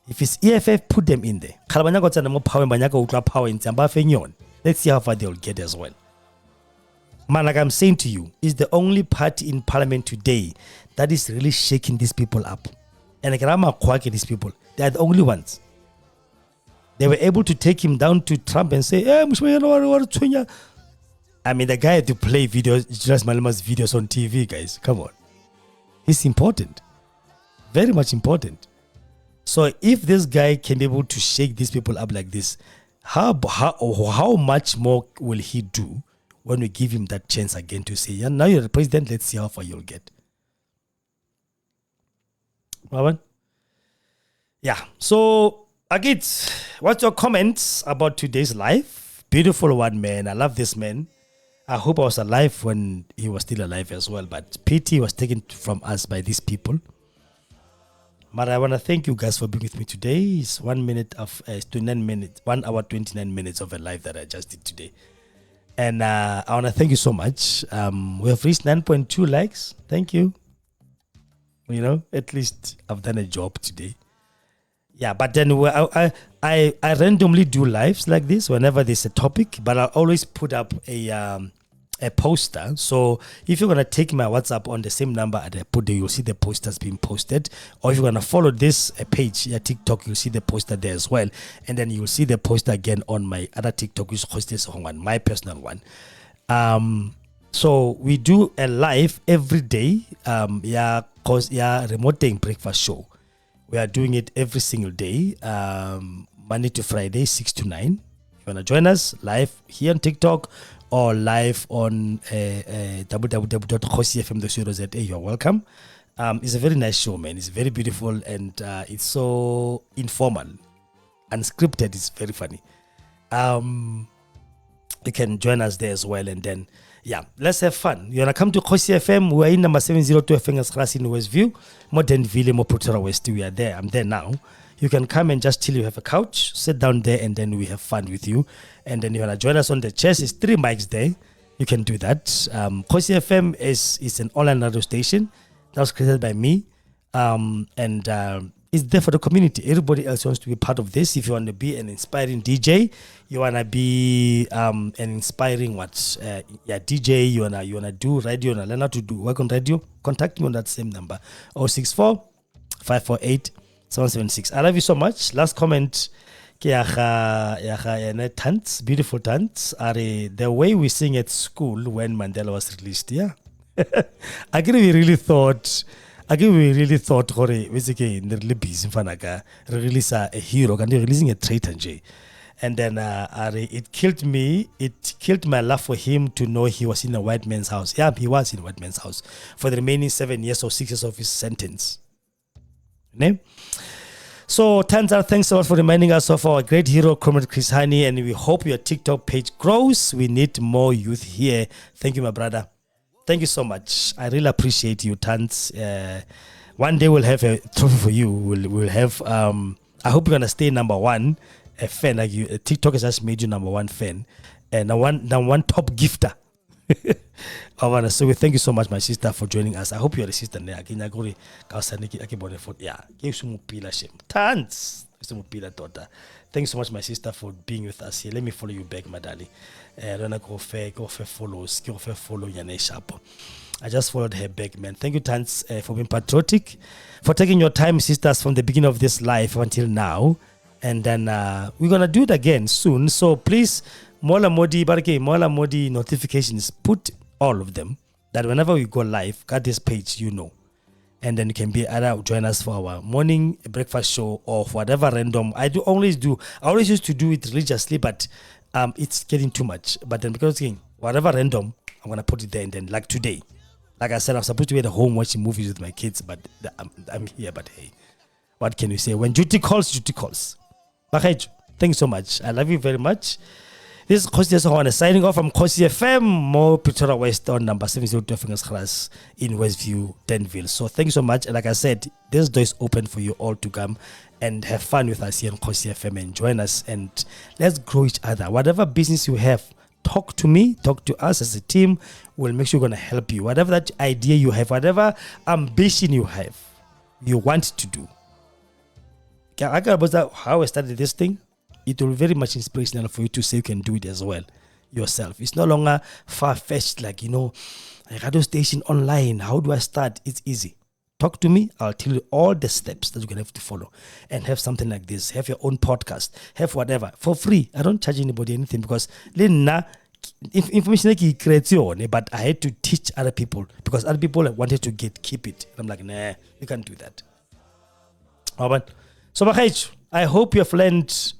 If it's EFF, put them in there. Let's see how far they'll get as well. Man, like I'm saying to you, is the only party in parliament today that is really shaking these people up. And I can quacking these people. They are the only ones. They were able to take him down to Trump and say, I mean, the guy had to play videos, just Malama's videos on TV, guys. Come on. It's important. Very much important. So if this guy can be able to shake these people up like this, how much more will he do when we give him that chance again to say, yeah, now you're the president, let's see how far you'll get. Marwan? Yeah. So, Agit, what's your comments about today's life? Beautiful one, man. I love this man. I hope I was alive when he was still alive as well. But pity was taken from us by these people. But I want to thank you guys for being with me today. It's 1 minute of 29 minutes, 1 hour 29 minutes of a live that I just did today. And I want to thank you so much. We have reached 9.2 likes. Thank you. You know, at least I've done a job today. Yeah, but then I randomly do lives like this whenever there's a topic, but I always put up a poster. So if you're going to take my WhatsApp on the same number that I put there, you'll see the posters being posted. Or if you're going to follow this page, TikTok, you'll see the poster there as well. And then you'll see the poster again on my other TikTok, which is Segongane, my personal one. So we do a live every day. Remote breakfast show. We are doing it every single day, Monday to Friday, 6 to 9. If you want to join us live here on TikTok or live on www.kgosietsile.co.za, you're welcome. It's a very nice show, man. It's very beautiful and it's so informal. Unscripted, it's very funny. You can join us there as well, and then yeah, let's have fun. You wanna come to Kgosi FM? We're in number 702 FM class in Westview, more danville, more pretoria west. We are there. I'm there now. You can come and just chill. You have a couch, sit down there, and then we have fun with you. And then you wanna join us on the chairs. It's 3 mics there. You can do that. Kgosi FM is an online radio station that was created by me, and it's there for the community. Everybody else wants to be part of this. If you want to be an inspiring DJ, you want to be an inspiring DJ, you wanna do radio, you wanna learn how to work on radio, contact me on that same number, 064 548 776. I love you so much. Last comment, Tants, beautiful Tants, are the way we sing at school when Mandela was released. Yeah. I think we really thought Hore, basically in the libis in Fanaka release a hero and they're releasing a traitor J. And then it killed me. It killed my love for him to know he was in a white man's house. Yeah, he was in a white man's house for the remaining 7 years or 6 years of his sentence. Name? So Tanzar, thanks so much for reminding us of our great hero, Comrade Chris Hani, and we hope your TikTok page grows. We need more youth here. Thank you, my brother. Thank you so much. I really appreciate you, Tans. One day we'll have a trophy for you. We'll have. I hope you're gonna stay number one, a fan like you. TikTok has just made you number one fan, and number one top gifter. So we thank you so much, my sister, for joining us. I hope you're a sister. Yeah, Tans. Thank you so much, my sister, for being with us here. Let me follow you back, Madali. Go follow Yane Sharp. I just followed her back, man. Thank you, Tans, for being patriotic, for taking your time, sisters, from the beginning of this life until now. And then we're gonna do it again soon. So please, Mola Modi notifications, put all of them. That whenever we go live, got this page, you know. And then you can be either join us for our morning breakfast show or whatever random. I always used to do it religiously, but it's getting too much. But then because whatever random, I'm gonna put it there. And then like today, like I said, I'm supposed to be at home watching movies with my kids, but I'm here. But hey, what can you say? When duty calls, duty calls. Bakhejo, thanks so much. I love you very much. This is Kgosi Segongane signing off from Kgosi FM, more Pretoria West on number 702 Fingers Cross in Westview, Danville. So thank you so much. And like I said, this door is open for you all to come and have fun with us here on Kgosi FM and join us and let's grow each other. Whatever business you have, talk to me, talk to us as a team. We'll make sure we're going to help you. Whatever that idea you have, whatever ambition you have, you want to do. I got about how I started this thing. It will be very much inspirational for you to say you can do it as well yourself. It's no longer far-fetched like, a radio station online. How do I start? It's easy. Talk to me. I'll tell you all the steps that you're going to have to follow and have something like this. Have your own podcast. Have whatever. For free. I don't charge anybody anything because information creates your own, but I had to teach other people because other people wanted to keep it. And I'm like, nah, you can't do that. So, Bakhejo, I hope you have learned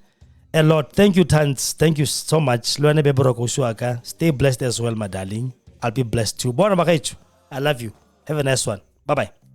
a lot. Thank you, Tans. Thank you so much. Stay blessed as well, my darling. I'll be blessed too. Bona Bakhejo, I love you. Have a nice one. Bye-bye.